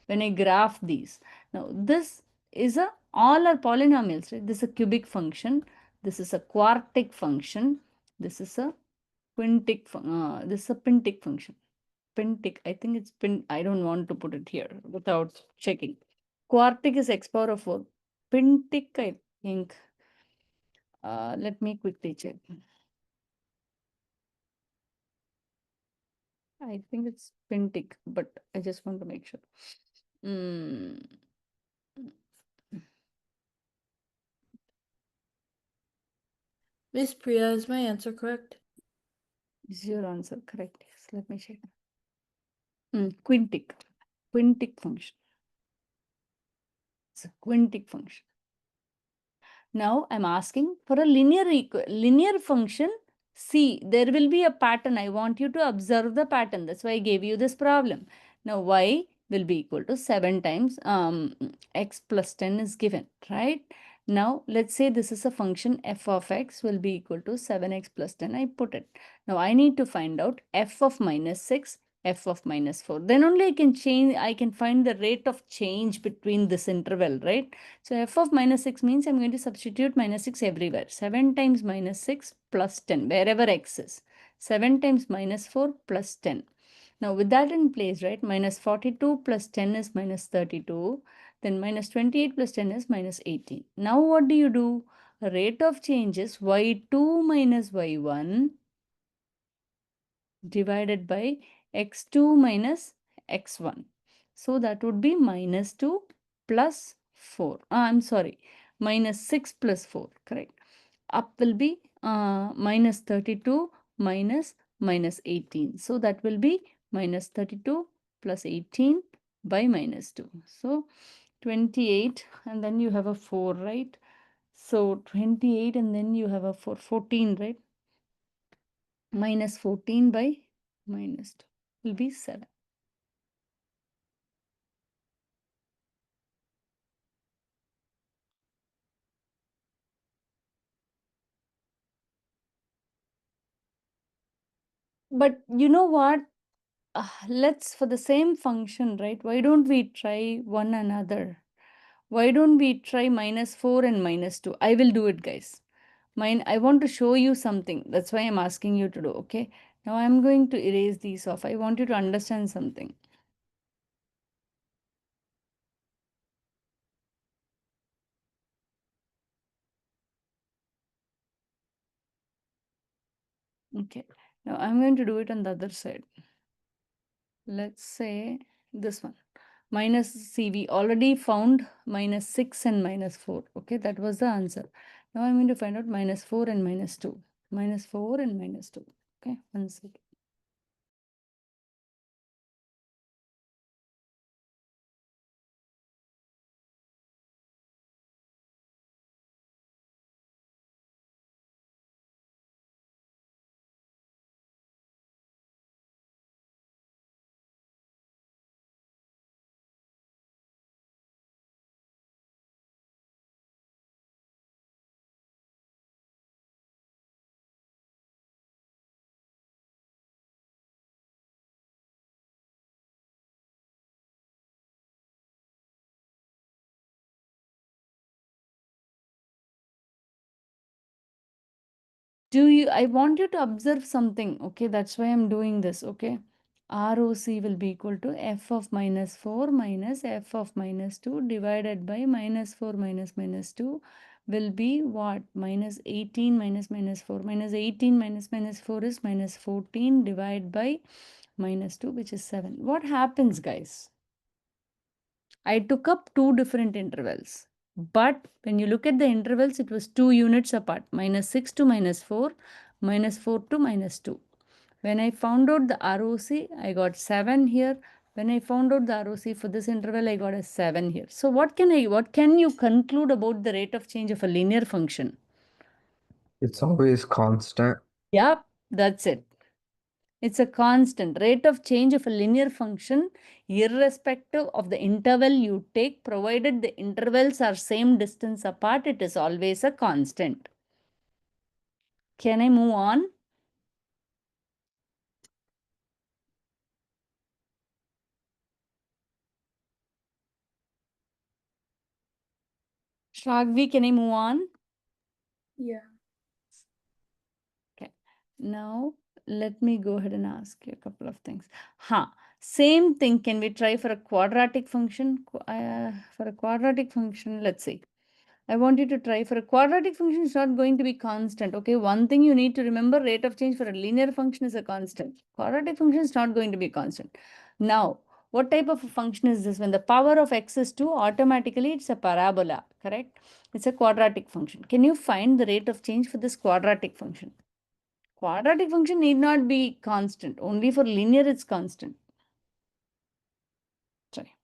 When I graph these. Now, this is all are polynomials, right? This is a cubic function. This is a quartic function. This is a this is a pintic function. Pintic, I think it's I don't want to put it here without checking. Quartic is x power of 4. Pintic, I think. Let me quickly check. I think it's pintic, but I just want to make sure. Miss Priya, is my answer correct? Is your answer correct? Yes, let me check. Quintic. Quintic function. It's a quintic function. Now I'm asking for a linear function. See, there will be a pattern. I want you to observe the pattern. That's why I gave you this problem. Now y will be equal to 7 times x plus 10 is given, right? Now, let's say this is a function f of x will be equal to 7x plus 10. I put it. Now, I need to find out f of minus 6, f of minus 4. Then only I can find the rate of change between this interval, right? So, f of minus 6 means I'm going to substitute minus 6 everywhere. 7 times minus 6 plus 10, wherever x is. 7 times minus 4 plus 10. Now, with that in place, right, minus 42 plus 10 is minus 32. Then minus 28 plus 10 is minus 18. Now what do you do? Rate of change is y2 minus y1 divided by x2 minus x1. So that would be minus 2 plus 4. I'm sorry, minus 6 plus 4, correct. Up will be minus 32 minus 18. So that will be minus 32 plus 18 by minus 2. So 28 and then you have a 4, right? So 28 and then you have a 14, right? Minus 14 by minus 2 will be 7. But you know what? Let's, for the same function, right? Why don't we try one another? Why don't we try minus 4 and minus 2? I will do it, guys. I want to show you something. That's why I'm asking you to do, okay? Now I'm going to erase these off. I want you to understand something. Okay. Now I'm going to do it on the other side. Let's say this one. Minus C, we already found minus 6 and minus 4. Okay, that was the answer. Now I'm going to find out minus 4 and minus 2. Minus 4 and minus 2. Okay, 1 second. I want you to observe something, okay? That's why I'm doing this, okay? ROC will be equal to f of minus 4 minus f of minus 2 divided by minus 4 minus minus 2 will be what? Minus 18 minus minus 4. Minus 18 minus minus 4 is minus 14 divided by minus 2, which is 7. What happens, guys? I took up two different intervals. But when you look at the intervals, it was 2 units apart. Minus 6 to minus 4, minus 4 to minus 2. When I found out the ROC, I got 7 here. When I found out the ROC for this interval, I got a 7 here. So what can you conclude about the rate of change of a linear function? It's always constant. Yep, that's it. It's a constant rate of change of a linear function, irrespective of the interval you take, provided the intervals are same distance apart, it is always a constant. Can I move on? Shragvi, can I move on? Yeah. Okay. Now, let me go ahead and ask you a couple of things. Same thing can we try for a quadratic function? For a quadratic function, let's see. I want you to try for a quadratic function, it's not going to be constant. Okay, one thing you need to remember, rate of change for a linear function is a constant. Quadratic function is not going to be constant. Now, what type of a function is this? When the power of x is 2, automatically it's a parabola, correct? It's a quadratic function. Can you find the rate of change for this quadratic function? Quadratic function need not be constant. Only for linear it's constant. Sorry.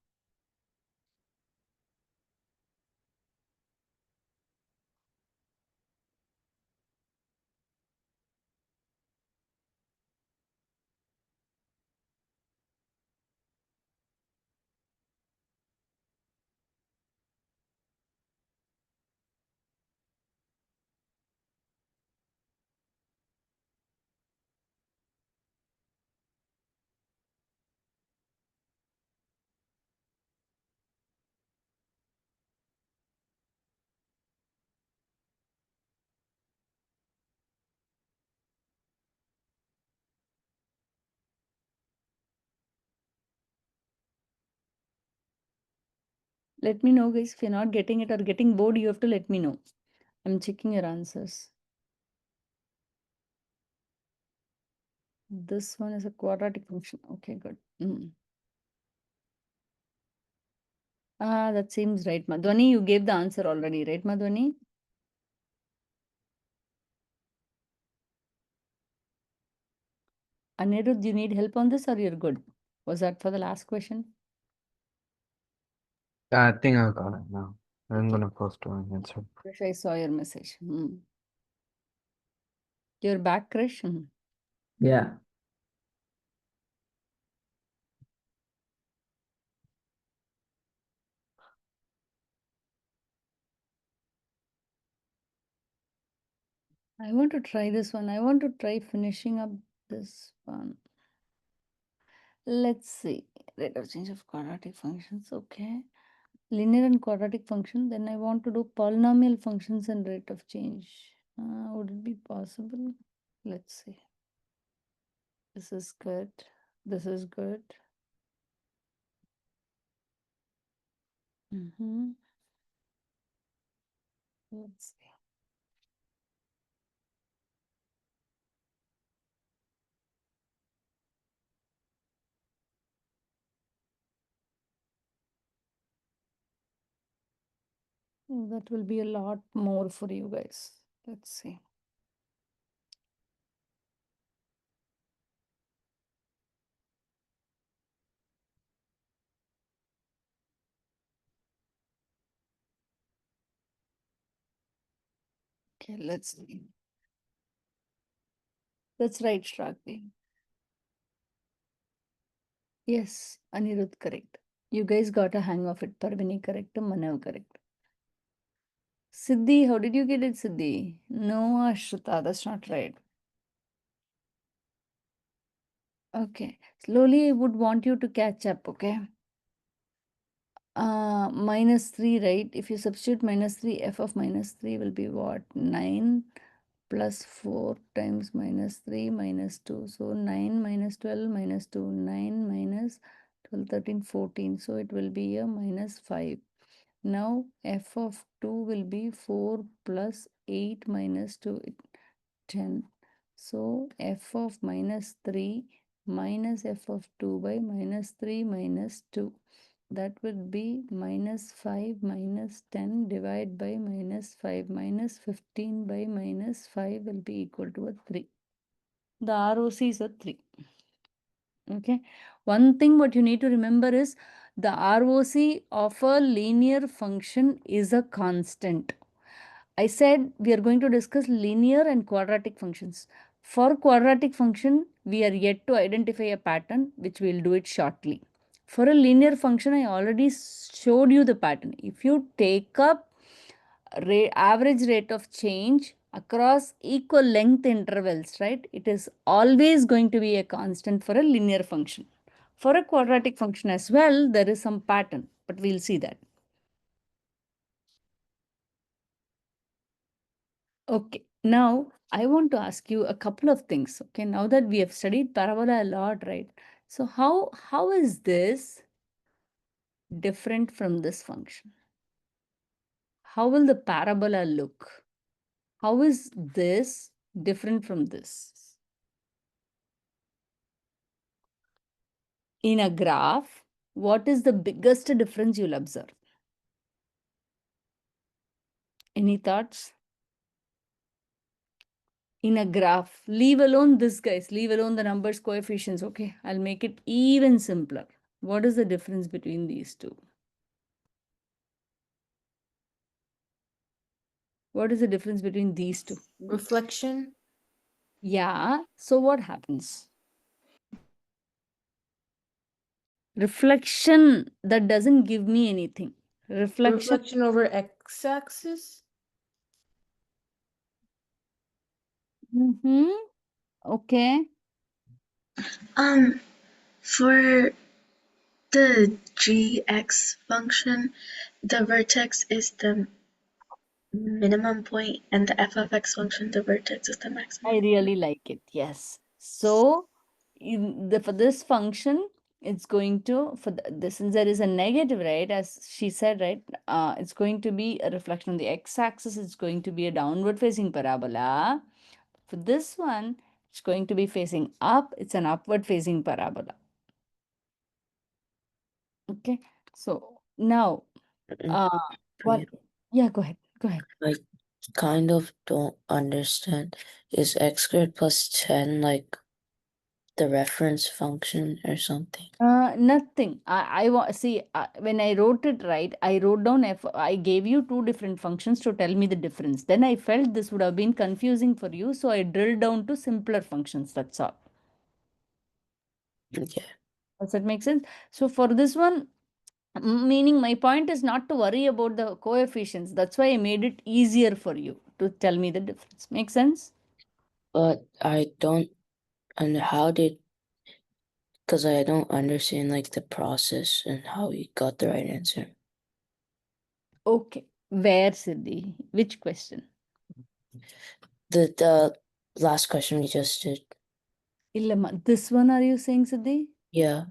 Let me know, guys. If you're not getting it or getting bored, you have to let me know. I'm checking your answers. This one is a quadratic function. Okay, good. That seems right. Madhwani, you gave the answer already, right, Madhwani? Anirudh, do you need help on this or you're good? Was that for the last question? I think I got it now. I'm Okay. gonna post an answer. Krish, I saw your message. You're back, Krish? Yeah. I want to try this one. I want to try finishing up this one. Let's see. Rate of change of quadratic functions. Okay. Linear and quadratic function. Then I want to do polynomial functions and rate of change. Would it be possible? Let's see. This is good. This is good. Let's see. That will be a lot more for you guys. Let's see. Okay, let's see. That's right, Shrakti. Yes, Anirudh, correct. You guys got a hang of it. Parvini, correct. Manav, correct. Siddhi, how did you get it, Siddhi? No, Ashrita, that's not right. Okay, slowly I would want you to catch up, okay? -3, right? If you substitute -3, f of -3 will be what? 9 plus 4 times -3 minus 2. So 9 minus 12 minus 2, 9 minus 12, 13, 14. So it will be a -5. Now f of 2 will be 4 plus 8 minus 2, 10. So f of -3 minus f of 2 by -3 minus 2. That would be -5 minus 10 divided by -5 minus 15 by -5 will be equal to a 3. The ROC is a 3. Okay. One thing what you need to remember is the ROC of a linear function is a constant. I said we are going to discuss linear and quadratic functions. For quadratic function, we are yet to identify a pattern, which we'll do it shortly. For a linear function, I already showed you the pattern. If you take up average rate of change across equal length intervals, right? It is always going to be a constant for a linear function. For a quadratic function as well, there is some pattern, but we'll see that. Okay, now I want to ask you a couple of things. Okay, now that we have studied parabola a lot, right? So how is this different from this function? How will the parabola look? How is this different from this? In a graph, what is the biggest difference you'll observe? Any thoughts? In a graph, leave alone this, guys, leave alone the numbers, coefficients, okay? I'll make it even simpler. What is the difference between these two? What is the difference between these two? Reflection. Yeah, so what happens? Reflection, that doesn't give me anything. Reflection over x-axis. Okay. For the gx function, the vertex is the minimum point, and the f of x function, the vertex is the maximum. I really like it. Yes. So for this function, it's going to, for this, since there is a negative, right, as she said, right, it's going to be a reflection on the x-axis. It's going to be a downward facing parabola. For this one, it's going to be facing up. It's an upward facing parabola. Okay, so now, what? Yeah, go ahead. Go ahead. I kind of don't understand. Is x squared plus 10 like the reference function or something? Nothing. I want see when I wrote it right, I wrote down f. I gave you two different functions to tell me the difference. Then I felt this would have been confusing for you, so I drilled down to simpler functions. That's all. Yeah. Does that make sense? So for this one, meaning my point is not to worry about the coefficients. That's why I made it easier for you to tell me the difference. Make sense? But I don't, and how did, because I don't understand like the process and how you got the right answer. Okay. Where, Siddhi? Which question? The last question we just did. Illamma. This one are you saying, Siddhi? Yeah.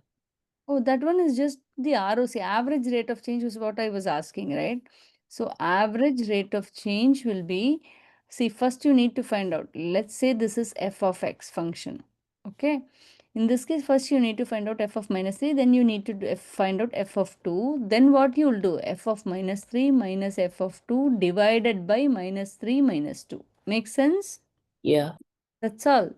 Oh, that one is just the ROC, average rate of change was what I was asking, right? So average rate of change will be, see, first you need to find out, let's say this is f of x function, okay? In this case, first you need to find out f of minus 3, then you need to find out f of 2. Then what you will do? F of minus 3 minus f of 2 divided by minus 3 minus 2. Make sense? Yeah. That's all.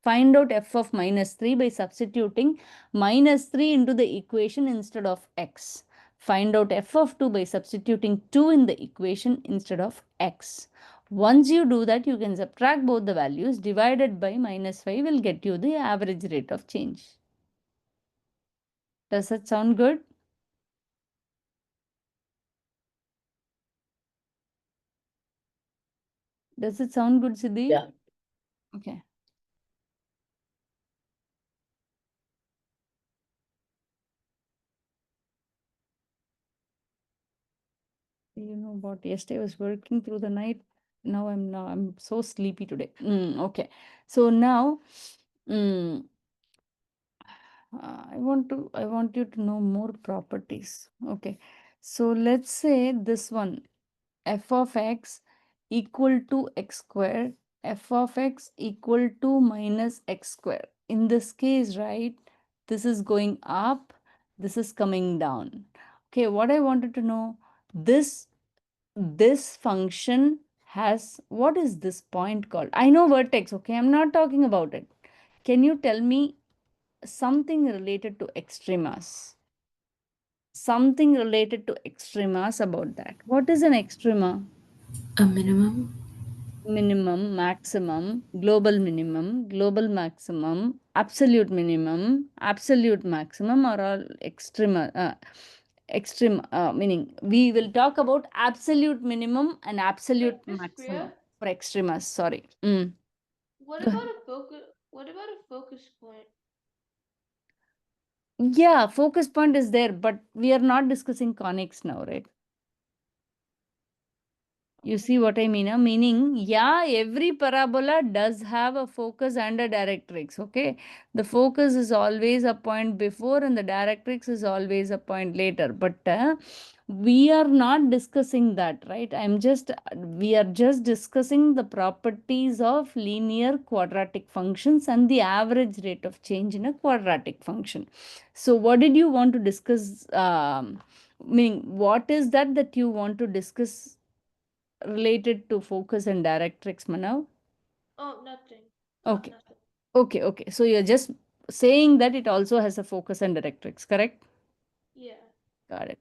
Find out f of minus 3 by substituting minus 3 into the equation instead of x. Find out f of 2 by substituting 2 in the equation instead of x. Once you do that, you can subtract both the values. Divided by minus 5 will get you the average rate of change. Does that sound good? Does it sound good, Siddhi? Yeah. Okay. You know what? Yesterday I was working through the night. Now I'm so sleepy today. Okay. So now, I want you to know more properties. Okay. So let's say this one, f of x equal to x squared, f of x equal to minus x squared. In this case, right, this is going up, this is coming down. Okay, what I wanted to know, this function has, what is this point called? I know vertex, okay, I'm not talking about it. Can you tell me something related to extremas? Something related to extremas about that. What is an extrema? A minimum? Minimum, maximum, global minimum, global maximum, absolute minimum, absolute maximum are all extrema. Extreme, meaning we will talk about absolute minimum and absolute Miss maximum Priya, for extremas. Sorry. what Go about ahead. a focus? What about a focus point? Yeah, focus point is there, but we are not discussing conics now, right? You see what I mean? Meaning, yeah, every parabola does have a focus and a directrix, okay? The focus is always a point before and the directrix is always a point later. But we are not discussing that, right? We are just discussing the properties of linear quadratic functions and the average rate of change in a quadratic function. So what did you want to discuss? Meaning, what is that you want to discuss related to focus and directrix, Manav? Oh, nothing. Okay. Nothing. Okay. So you're just saying that it also has a focus and directrix, correct? Yeah. Got it.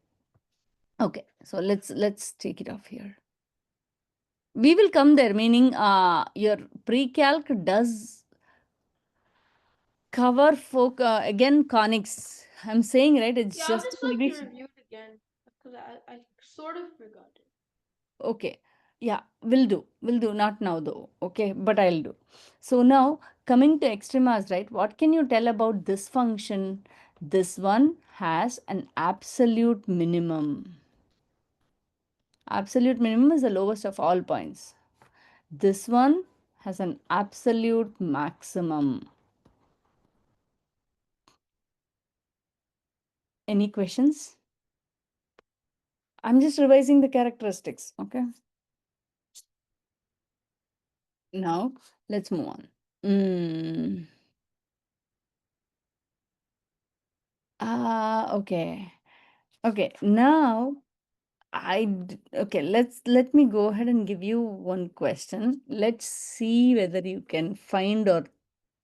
Okay. So let's take it off here. We will come there, meaning your pre-calc does cover again conics. I'm saying, right? It's Yeah, I would just just like to review it again because I sort of forgot it. okay. Yeah, will do. Will do. Not now though. Okay, but I'll do. So now coming to extremas, right? What can you tell about this function? This one has an absolute minimum. Absolute minimum is the lowest of all points. This one has an absolute maximum. Any questions? I'm just revising the characteristics, okay? Now, let's move on. Okay. Okay, now okay, let me go ahead and give you one question. Let's see whether you can find or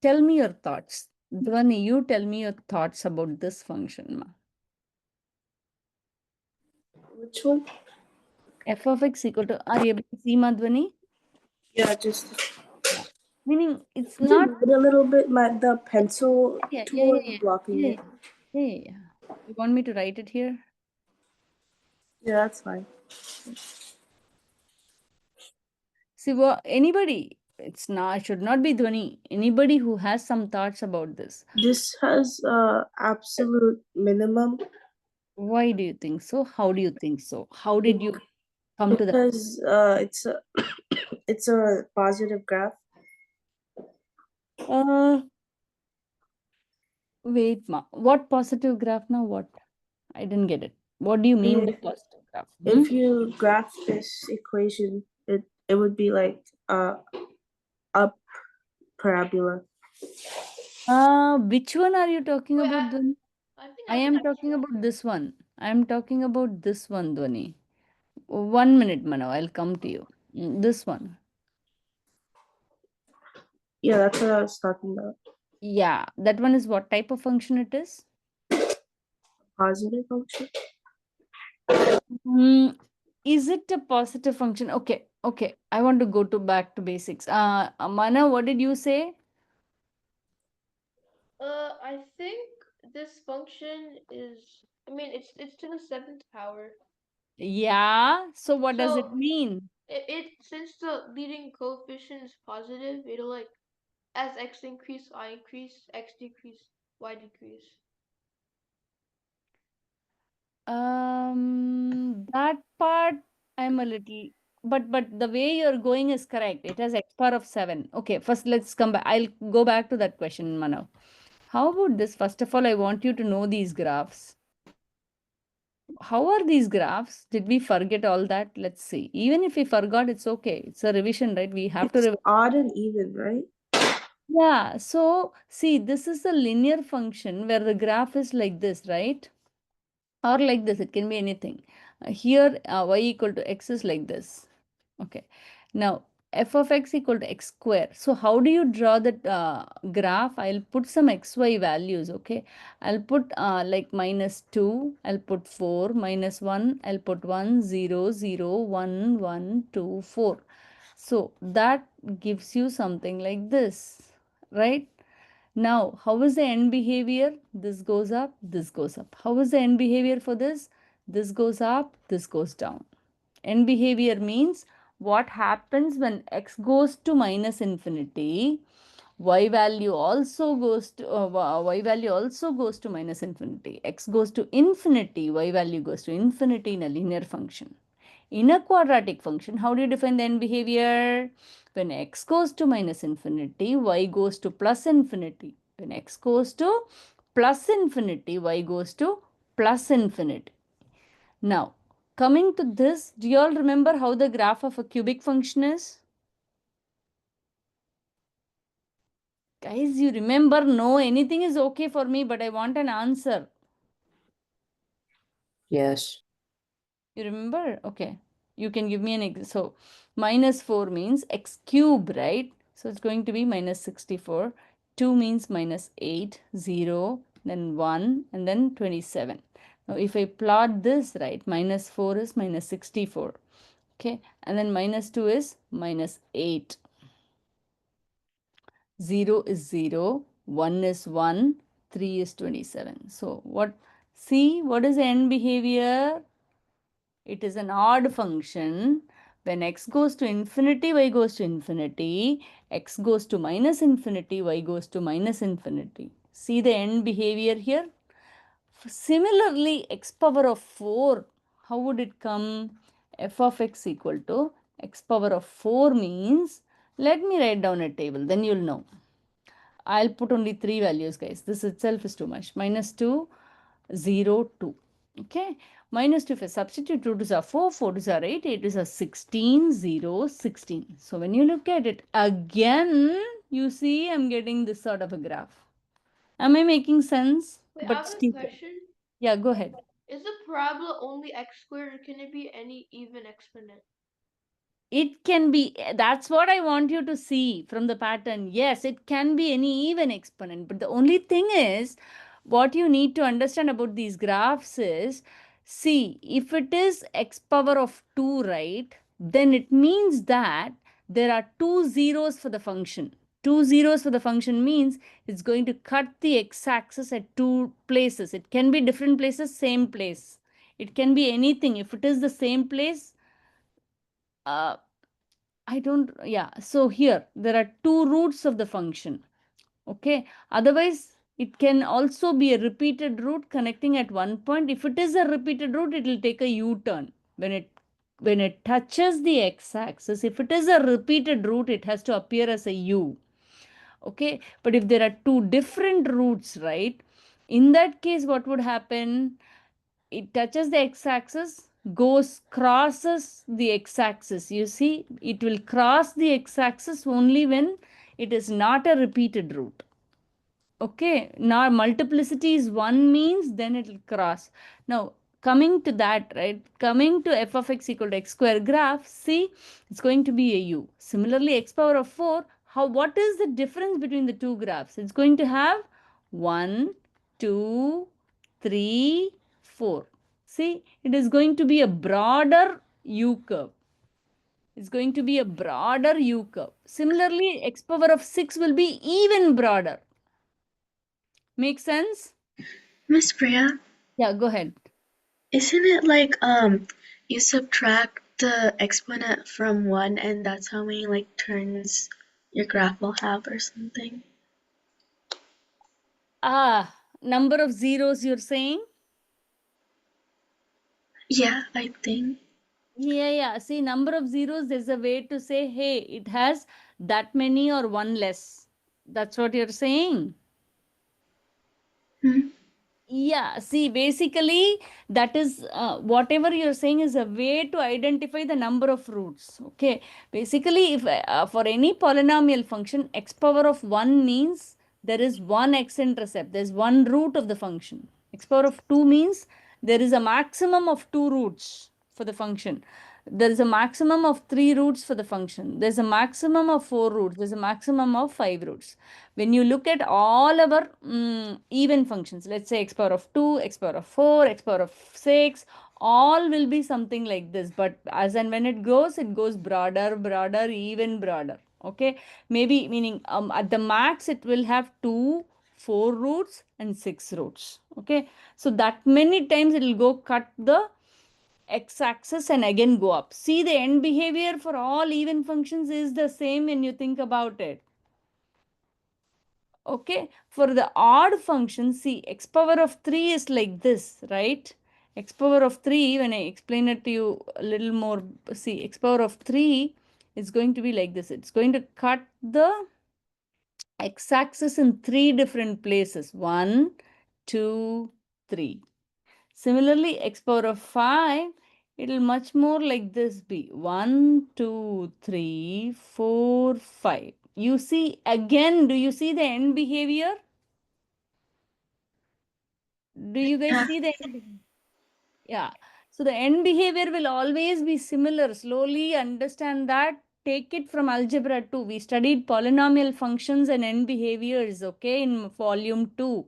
tell me your thoughts. Dhvani, you tell me your thoughts about this function, ma. Which one? F of x equal to, are you able to see, Madhvani? Yeah, just Yeah. Meaning it's could you not. move it a little bit. The pencil Yeah, yeah, tool yeah, is yeah, blocking yeah, it. yeah, yeah, yeah. You want me to write it here? Yeah, that's fine. See, what anybody, it's not, should not be Dhvani. Anybody who has some thoughts about this. This has absolute minimum Why do you think so? How do you think so? How did you come to that? because it's a it's a positive graph. Wait, ma. What positive graph now? What? I didn't get it. What do you mean by positive graph? If you graph this equation, it would be like up parabola. Which one are you talking about, Dhvani? I think I I am can talking answer. about this one. I am talking about this one, Dhvani. 1 minute, Mano. I'll come to you. This one. Yeah, that's what I was talking about. Yeah, that one is what type of function it is? Positive function. Is it a positive function? Okay, okay. I want to go to back to basics. Mana, what did you say? I think this function is. I mean, it's to the seventh power. Yeah. So what does it So mean? it since the leading coefficient is positive, it'll like as x increase, I increase, x decrease, y decrease. That part I'm a little, but the way you're going is correct. It has x power of 7. Okay, first let's come back. I'll go back to that question, Manav. How about this? First of all, I want you to know these graphs. How are these graphs? Did we forget all that? Let's see. Even if we forgot, it's okay. It's a revision, right? We have to It's odd and even, right? Yeah, so see, this is a linear function where the graph is like this, right? Or like this, it can be anything. Here, y equal to x is like this. Okay. Now, f of x equal to x square. So how do you draw that graph? I'll put some xy values, okay? I'll put like -2, I'll put 4, -1, I'll put 1, 0, 0, 1, 1, 2, 4. So that gives you something like this, right? Now, how is the end behavior? This goes up, this goes up. How is the end behavior for this? This goes up, this goes down. End behavior means what happens when x goes to minus infinity, y value also goes to y value also goes to minus infinity. X goes to infinity, y value goes to infinity in a linear function. In a quadratic function, how do you define the end behavior? When x goes to minus infinity, y goes to plus infinity. When x goes to plus infinity, y goes to plus infinity. Now, coming to this, do you all remember how the graph of a cubic function is? Guys, you remember? No, anything is okay for me, but I want an answer. Yes. You remember? Okay. You can give me an so -4 means x cube, right? So it's going to be -64. 2 means -8, 0, then 1, and then 27. Now if I plot this, right, -4 is -64. Okay, and then -2 is -8. 0 is 0, 1 is 1, 3 is 27. So see, what is the end behavior? It is an odd function. When x goes to infinity, y goes to infinity. X goes to minus infinity, y goes to minus infinity. See the end behavior here? Similarly, x power of 4, how would it come? F of x equal to x power of 4 means, let me write down a table, then you'll know. I'll put only 3 values, guys. This itself is too much. -2, 0, 2. Okay, minus 2, if I substitute 2 2s are 4, 4 2s are 8, 8 2s are 16, 0, 16. So when you look at it again, you see I'm getting this sort of a graph. Am I making sense? Wait, I But have a still, question. yeah, go ahead. Is the parabola only x squared, or can it be any even exponent? It can be, that's what I want you to see from the pattern. Yes, it can be any even exponent, but the only thing is, what you need to understand about these graphs is, see, if it is x power of 2, right, then it means that there are 2 zeros for the function. 2 zeros for the function means it's going to cut the x-axis at 2 places. It can be different places, same place. It can be anything. If it is the same place, I don't, yeah. So here, there are 2 roots of the function. Okay. Otherwise, it can also be a repeated root connecting at one point. If it is a repeated root, it will take a U-turn. When it touches the x-axis, if it is a repeated root, it has to appear as a U. Okay. But if there are 2 different roots, right? In that case, what would happen? It touches the x-axis, crosses the x-axis. You see, it will cross the x-axis only when it is not a repeated root. Okay, now multiplicity is 1 means then it will cross. Now, coming to that, right, coming to f of x equal to x square graph, see, it's going to be a u. Similarly, x power of 4, what is the difference between the two graphs? It's going to have 1, 2, 3, 4. See, it is going to be a broader u curve. It's going to be a broader u curve. Similarly, x power of 6 will be even broader. Make sense? Miss Priya, Yeah, go ahead. isn't it like you subtract the exponent from 1 and that's how many like turns your graph will have or something? Number of zeros you're saying? Yeah, I think. Yeah. See, number of zeros, there's a way to say, hey, it has that many or one less. That's what you're saying. Hmm. Yeah, see, basically, that is whatever you're saying is a way to identify the number of roots. Okay, basically, if for any polynomial function, x power of 1 means there is one x-intercept, there's one root of the function. X power of 2 means there is a maximum of 2 roots for the function. There is a maximum of 3 roots for the function. There's a maximum of 4 roots. There's a maximum of 5 roots. When you look at all our even functions, let's say x power of 2, x power of 4, x power of 6, all will be something like this. But as and when it goes broader, broader, even broader. Okay, maybe meaning at the max it will have 2, 4 roots and 6 roots. Okay, so that many times it will go cut the x-axis and again go up. See, the end behavior for all even functions is the same when you think about it. Okay, for the odd function, see, x power of 3 is like this, right? X power of 3, when I explain it to you a little more, see, x power of 3 is going to be like this. It's going to cut the x-axis in 3 different places. 1, 2, 3. Similarly, x power of 5, it will much more like this be 1, 2, 3, 4, 5. You see, again, do you see the end behavior? Do you guys Yeah. see the end behavior? Yeah. So the end behavior will always be similar. Slowly understand that. Take it from algebra 2. We studied polynomial functions and end behaviors, okay, in volume 2.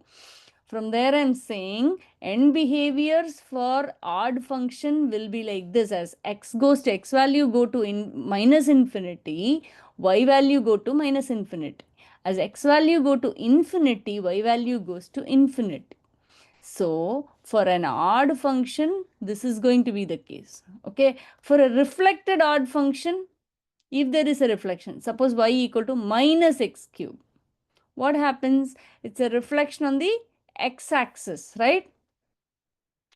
From there, I'm saying end behaviors for odd function will be like this. As x goes to x value go to minus infinity, y value go to minus infinity. As x value go to infinity, y value goes to infinity. So for an odd function, this is going to be the case. Okay. For a reflected odd function, if there is a reflection, suppose y equal to minus x cube, what happens? It's a reflection on the x-axis, right?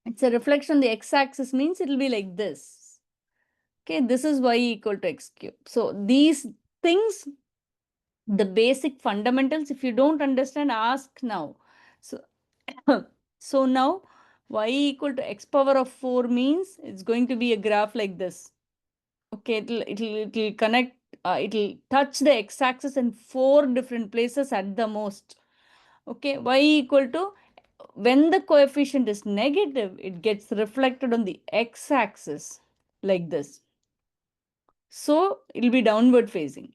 It's a reflection on the x-axis means it will be like this. Okay, this is y equal to x cube. So these things, the basic fundamentals, if you don't understand, ask now. So, so now y equal to x power of 4 means it's going to be a graph like this. Okay, it'll connect, it'll touch the x-axis in 4 different places at the most. Okay, y equal to, when the coefficient is negative, it gets reflected on the x-axis like this. So it'll be downward facing.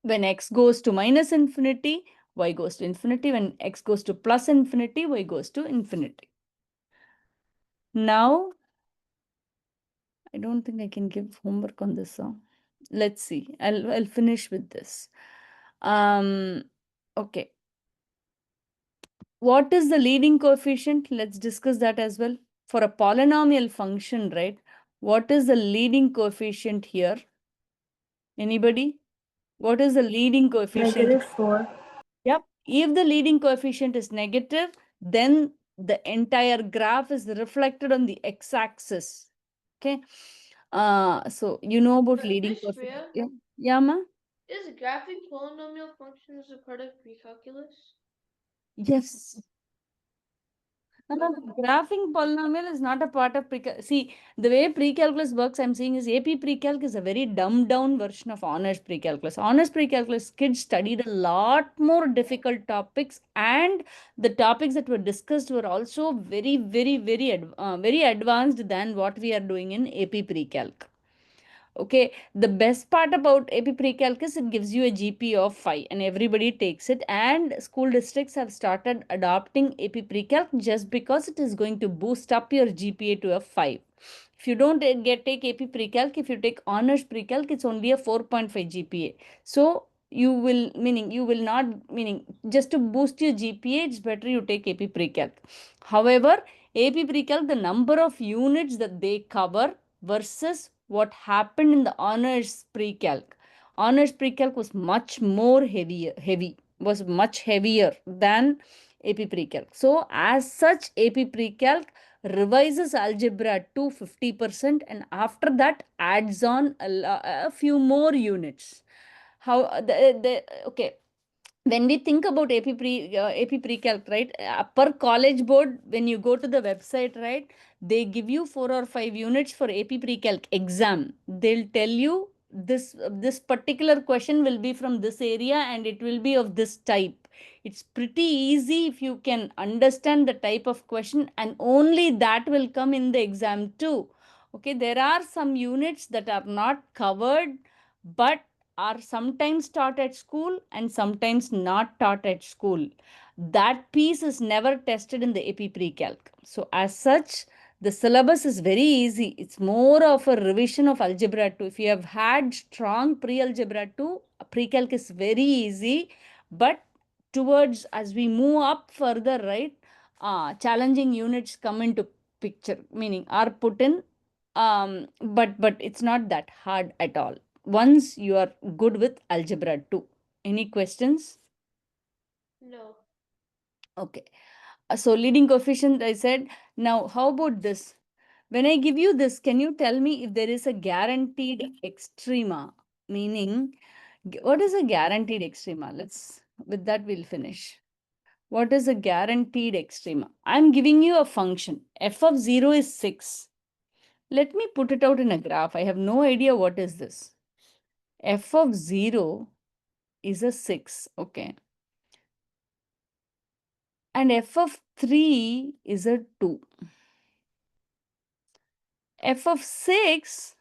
When x goes to minus infinity, y goes to infinity. When x goes to plus infinity, y goes to infinity. Now, I don't think I can give homework on this. Let's see. I'll finish with this. Okay. What is the leading coefficient? Let's discuss that as well. For a polynomial function, right? What is the leading coefficient here? Anybody? What is the leading coefficient? -4. Yep. If the leading coefficient is negative, then the entire graph is reflected on the x-axis. Okay. So you know about leading Miss coefficient. Priya, Yeah. Yeah, ma? is graphing polynomial functions a part of precalculus? Yes. No, graphing polynomial is not a part of pre. See, the way pre-calculus works, I'm saying is AP pre-calc is a very dumbed down version of honors pre-calculus. Honors pre-calculus kids studied a lot more difficult topics, and the topics that were discussed were also very, very, very advanced than what we are doing in AP pre-calc. Okay, the best part about AP Pre-Calc is it gives you a GPA of 5 and everybody takes it, and school districts have started adopting AP Pre-Calc just because it is going to boost up your GPA to a 5. If you don't take AP Pre-Calc, if you take honors Pre-Calc, it's only a 4.5 GPA. So you will, meaning you will not, meaning just to boost your GPA, it's better you take AP Pre-Calc. However, AP Pre-Calc, the number of units that they cover versus what happened in the honors pre-calc. Honors pre-calc was much more was much heavier than AP pre-calc. So as such, AP pre-calc revises algebra to 50% and after that adds on a few more units. How okay, when we think about AP pre-calc, right? Per college board, when you go to the website, right, they give you 4 or 5 units for AP pre-calc exam. They'll tell you this particular question will be from this area and it will be of this type. It's pretty easy if you can understand the type of question, and only that will come in the exam too. Okay, there are some units that are not covered, but are sometimes taught at school and sometimes not taught at school. That piece is never tested in the AP pre-calc. So as such, the syllabus is very easy. It's more of a revision of algebra 2. If you have had strong pre-algebra 2, pre-calc is very easy. But towards, as we move up further, right, challenging units come into picture, meaning are put in, but it's not that hard at all once you are good with algebra 2. Any questions? No. Okay. So leading coefficient, I said. Now, how about this? When I give you this, can you tell me if there is a guaranteed extrema? Meaning, what is a guaranteed extrema? With that, we'll finish. What is a guaranteed extrema? I'm giving you a function. F of 0 is 6. Let me put it out in a graph. I have no idea what is this. F of 0 is a 6. Okay. And f of 3 is a 2. F of 6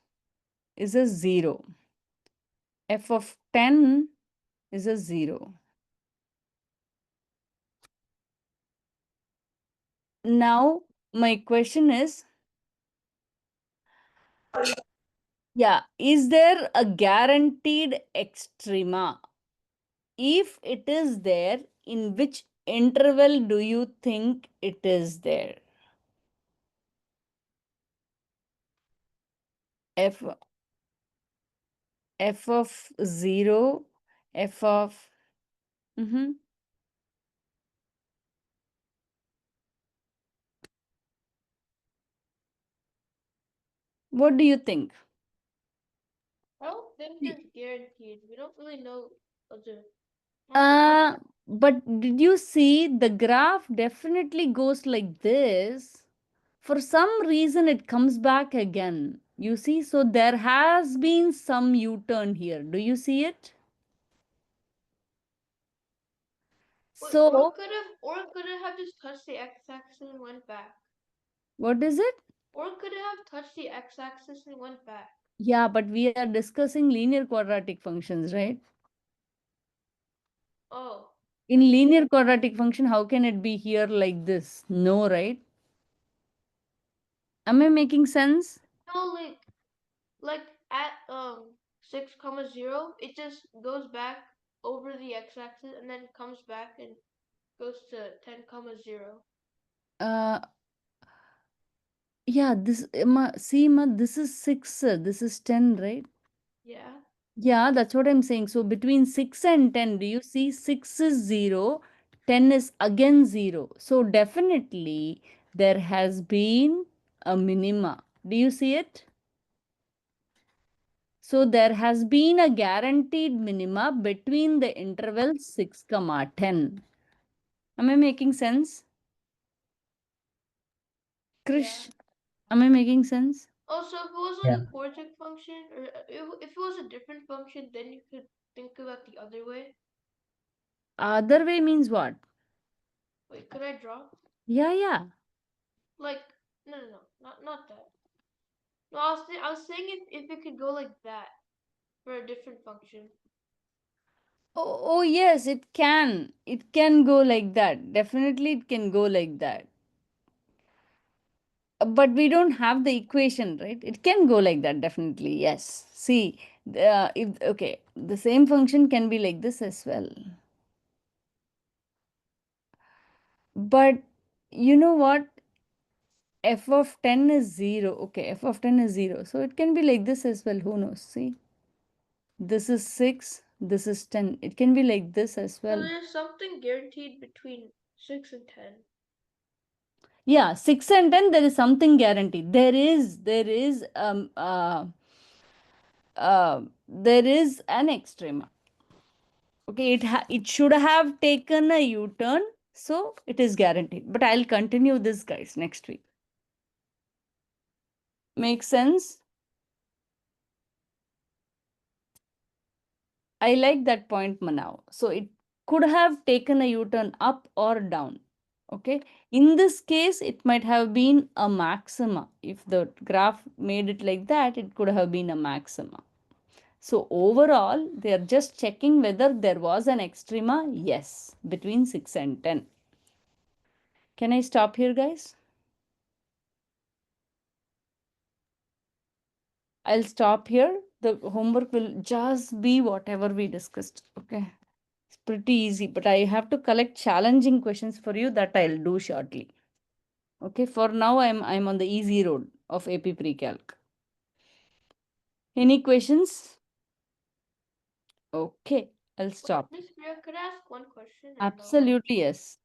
is a 0. F of 10 is a 0. Now, my question is, yeah, is there a guaranteed extrema? If it is there, in which interval do you think it is there? F of 0, f of What do you think? I don't think See, there's guaranteed. We don't really know the But did you see the graph definitely goes like this? For some reason, it comes back again. You see, so there has been some U-turn here. Do you see it? So, or could it have just touched the x-axis and went back? what is it? Or could it have touched the x-axis and went back? Yeah, but we are discussing linear quadratic functions, right? Oh. In linear quadratic function, how can it be here like this? No, right? Am I making sense? No, like at 6, 0, it just goes back over the x-axis and then comes back and goes to 10, 0. Uh, yeah, this, ma, see, ma, this is 6, this is 10, right? Yeah. Yeah, that's what I'm saying. So between 6 and 10, do you see 6 is 0, 10 is again 0. So definitely there has been a minima. Do you see it? So there has been a guaranteed minima between the interval 6, 10. Am I making sense? Krish, am I making sense? Oh, so if it was like a quartic function, or if it was a different function, then you could think about the other way. Other way means what? Wait, could I draw? Yeah. Like, no, not that. No, I was saying if it could go like that for a different function. Oh, yes, it can. It can go like that. Definitely it can go like that. But we don't have the equation, right? It can go like that, definitely. Yes. See, if okay, the same function can be like this as well. But you know what? F of 10 is 0. Okay, f of 10 is 0. So it can be like this as well. Who knows? See, this is 6, this is 10. It can be like this as well. So there's something guaranteed between 6 and 10. Yeah, 6 and 10, there is something guaranteed. There is an extrema. Okay, it should have taken a U-turn, so it is guaranteed. But I'll continue this, guys, next week. Make sense? I like that point, Manav. So it could have taken a U-turn up or down. Okay. In this case, it might have been a maxima. If the graph made it like that, it could have been a maxima. So overall, they are just checking whether there was an extrema. Yes, between 6 and 10. Can I stop here, guys? I'll stop here. The homework will just be whatever we discussed. Okay. It's pretty easy, but I have to collect challenging questions for you that I'll do shortly. Okay. For now, I'm on the easy road of AP Pre-Calc. Any questions? Okay. I'll stop. Miss Priya, could I ask one question? Or no? Absolutely, yes.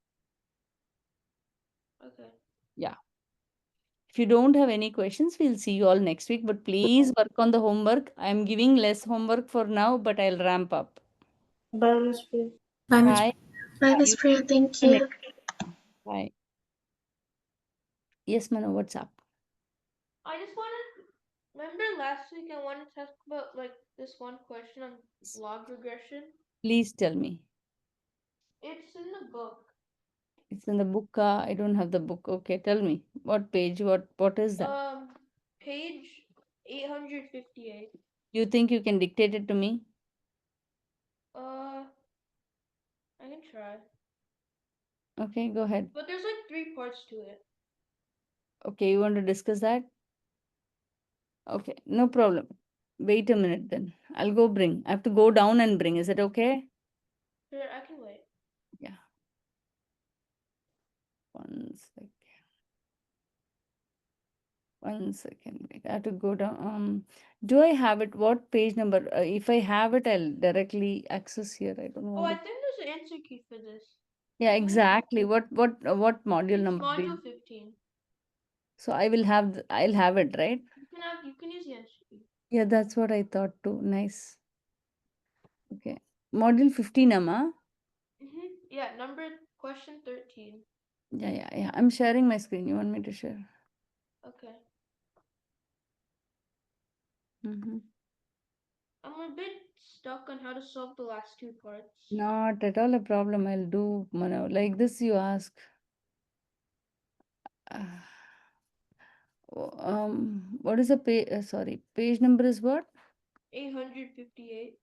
Okay. Yeah. If you don't have any questions, we'll see you all next week. But please work on the homework. I'm giving less homework for now, but I'll ramp up. Bye, Miss Priya. Bye, Miss. Bye. Bye, Miss Priya. Thank you. Bye. Yes, Mano, what's up? I just wanted. Remember last week I wanted to talk about like this one question on log regression. Please tell me. It's in the book. It's in the book. I don't have the book. Okay, tell me. What page? What is that? Page 858. You think you can dictate it to me? I can try. Okay, go ahead. But there's like 3 parts to it. Okay, you want to discuss that? Okay, no problem. Wait a minute then. I'll go bring. I have to go down and bring. Is it okay? Sure, I can wait. Yeah. 1 second. 1 second. Wait, I have to go down. Do I have it? What page number? If I have it, I'll directly access here. I don't Oh, want I to. think there's an answer key for this. Yeah, exactly. What module It's number? module 15. So I'll have it, right? You can use the answer key. Yeah, that's what I thought too. Nice. Okay. Module 15, Amma. Yeah, number question 13. Yeah. I'm sharing my screen. You want me to share? Okay. Mm-hmm. I'm a bit stuck on how to solve the last two parts. Not at all a problem. I'll do, Mano. Like this, you ask. What is the page? Sorry, page number is what? 858.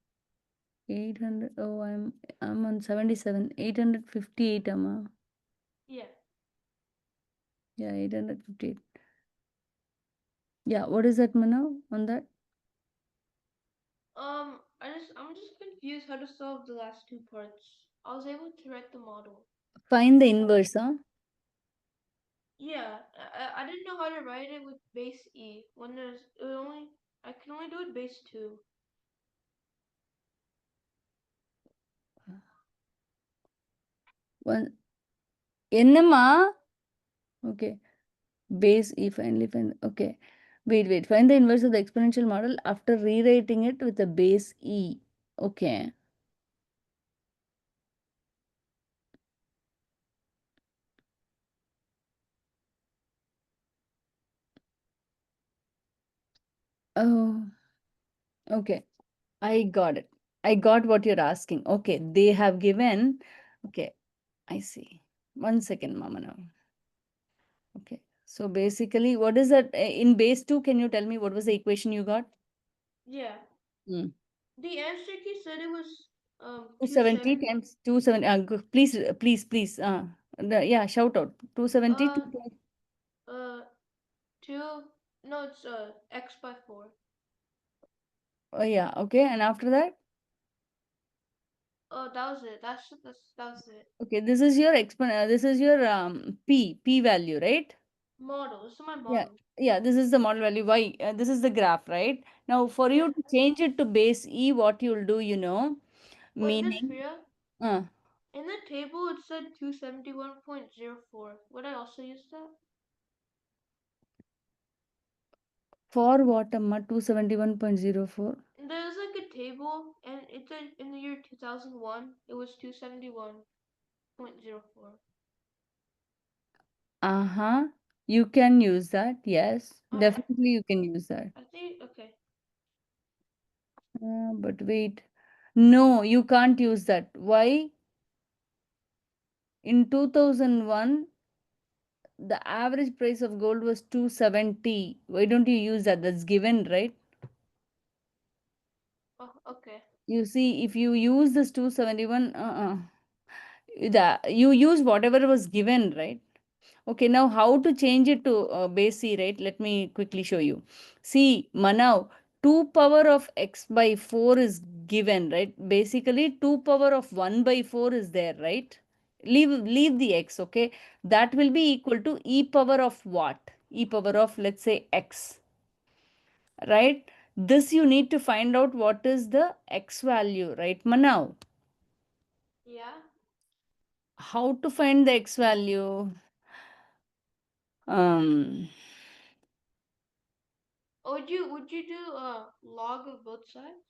800. Oh, I'm on 77. 858, Amma. Yeah. Yeah, 858. Yeah, what is that, Mano, on that? I'm just confused how to solve the last two parts. I was able to write the model. Find the inverse, huh? Yeah, I didn't know how to write it with base E when I can only do it base 2. One. Enema. Okay. Base E, finally find. Okay. Wait. Find the inverse of the exponential model after rewriting it with a base E. Okay. Oh, okay. I got it. I got what you're asking. Okay. They have given. Okay. I see. 1 second, Mama now. Okay. So basically, what is that in base 2? Can you tell me what was the equation you got? Yeah. Hmm. The answer key said it was 270 270. times 270. Please. Yeah, shout out. 270 Uh, uh, 2. No, it's x by 4. Oh, yeah. Okay. And after that? Oh, that was it. That was it. Okay. This is your this is your P value, right? Model. This is my Yeah. model. Yeah. This is the model value. Y. This is the graph, right? Now, for Yeah. you to change it to base E, what you'll do, Wait, Miss meaning. Priya, in the table it said 271.04. Would I also use that? For what, Amma? 271.04. There's like a table, and it said in the year 2001 it was 271.04. Uh-huh. You can use that. Yes. I Definitely you can use that. I think okay. But wait. No, you can't use that. Why? In 2001, the average price of gold was 270. Why don't you use that? That's given, right? Oh, okay. You see, if you use this 271, you use whatever was given, right? Okay, now how to change it to base C, right? Let me quickly show you. See, Manav, 2 power of x by 4 is given, right? Basically, 2 power of 1 by 4 is there, right? Leave the x, okay? That will be equal to e power of what? E power of, let's say, x, right? This you need to find out what is the x value, right, Manav? Yeah. How to find the x value? Um, Would you do log of both sides?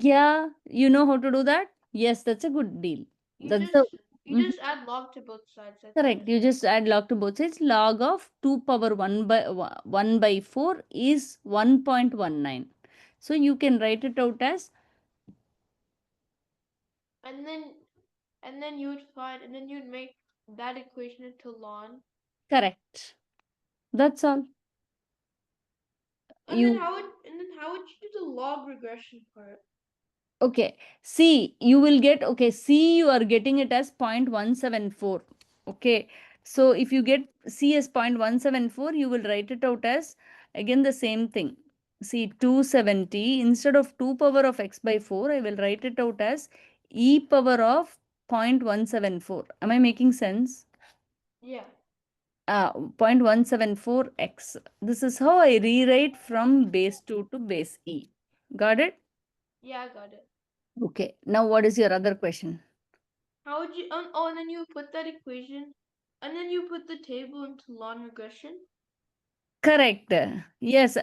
Yeah, you know how to do that? Yes, that's a good deal. You That's the just you Mhm. just add log to both sides. That's Correct. it. You just add log to both sides. Log of 2 power 1 by 4 is 1.19. So you can write it out as And then you would find and then you'd make that equation into ln. correct. That's all. And then You how would you do the log regression part? Okay. See, you will get, okay, C, you are getting it as 0.174. Okay. So if you get C as 0.174, you will write it out as, again, the same thing. See, 270, instead of 2 power of x by 4, I will write it out as e power of 0.174. Am I making sense? Yeah. 0.174x. This is how I rewrite from base 2 to base E. Got it? Yeah, I got it. Okay. Now, what is your other question? How would you and then you put that equation and then you put the table into ln regression? Correct. Yes.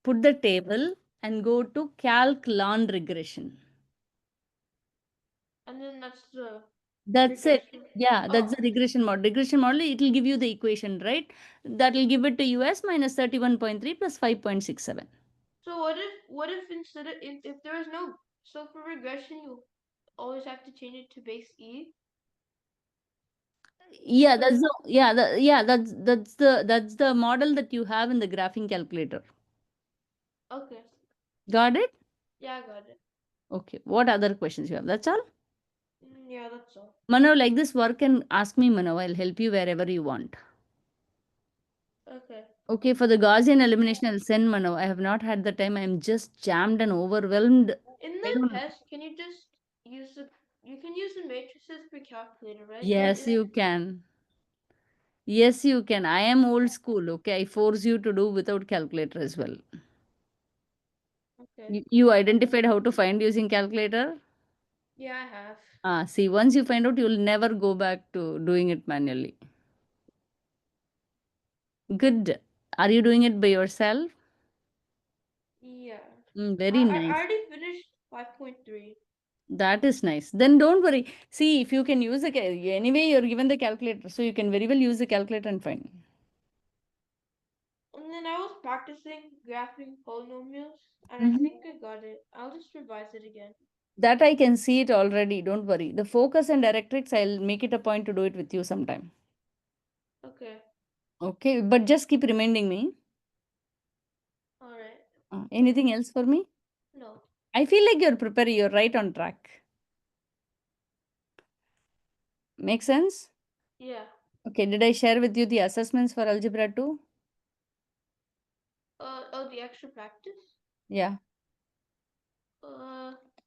Put the table and go to calc ln regression. And then that's the That's it. regression. Yeah, that's Oh, the regression model. Regression model, it will give you the equation, right? That will give it to you as minus 31.3 plus 5.67. so what if instead of if there is no, so for regression you always have to change it to base E? Yeah, So that's the yeah, that's the model that you have in the graphing calculator. okay. Got it? Yeah, I got it. Okay. What other questions you have? That's all? Yeah, that's all. Mano, like this work and ask me, Mano. I'll help you wherever you want. Okay. Okay, for the Gaussian elimination, I'll send Mano. I have not had the time. I'm just jammed and overwhelmed. In I the don't. test, can you just use you can use the matrices for calculator, right? Yes, you can. Yes, you can. I am old school. Okay, I force you to do without calculator as well. Okay. You identified how to find using calculator? Yeah, I have. See, once you find out, you'll never go back to doing it manually. Good. Are you doing it by yourself? Yeah. Very I nice. already finished 5.3. That is nice. Then don't worry. See, if you can use the anyway, you're given the calculator, so you can very well use the calculator and find. And then I was practicing graphing polynomials, and I Mhm. think I got it. I'll just revise it again. That I can see it already. Don't worry. The focus and directrix, I'll make it a point to do it with you sometime. Okay. Okay, but just keep reminding me. All right. Anything else for me? No. I feel like you're preparing. You're right on track. Make sense? Yeah. Okay, did I share with you the assessments for Algebra 2? Oh, the extra practice? Yeah.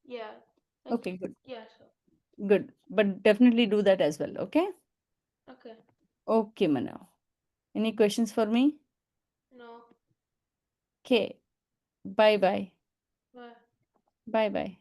Yeah. Okay, good. Yeah, so. Good. But definitely do that as well, okay? Okay. Okay, Manav. Any questions for me? No. Okay. Bye-bye. Bye. Bye-bye.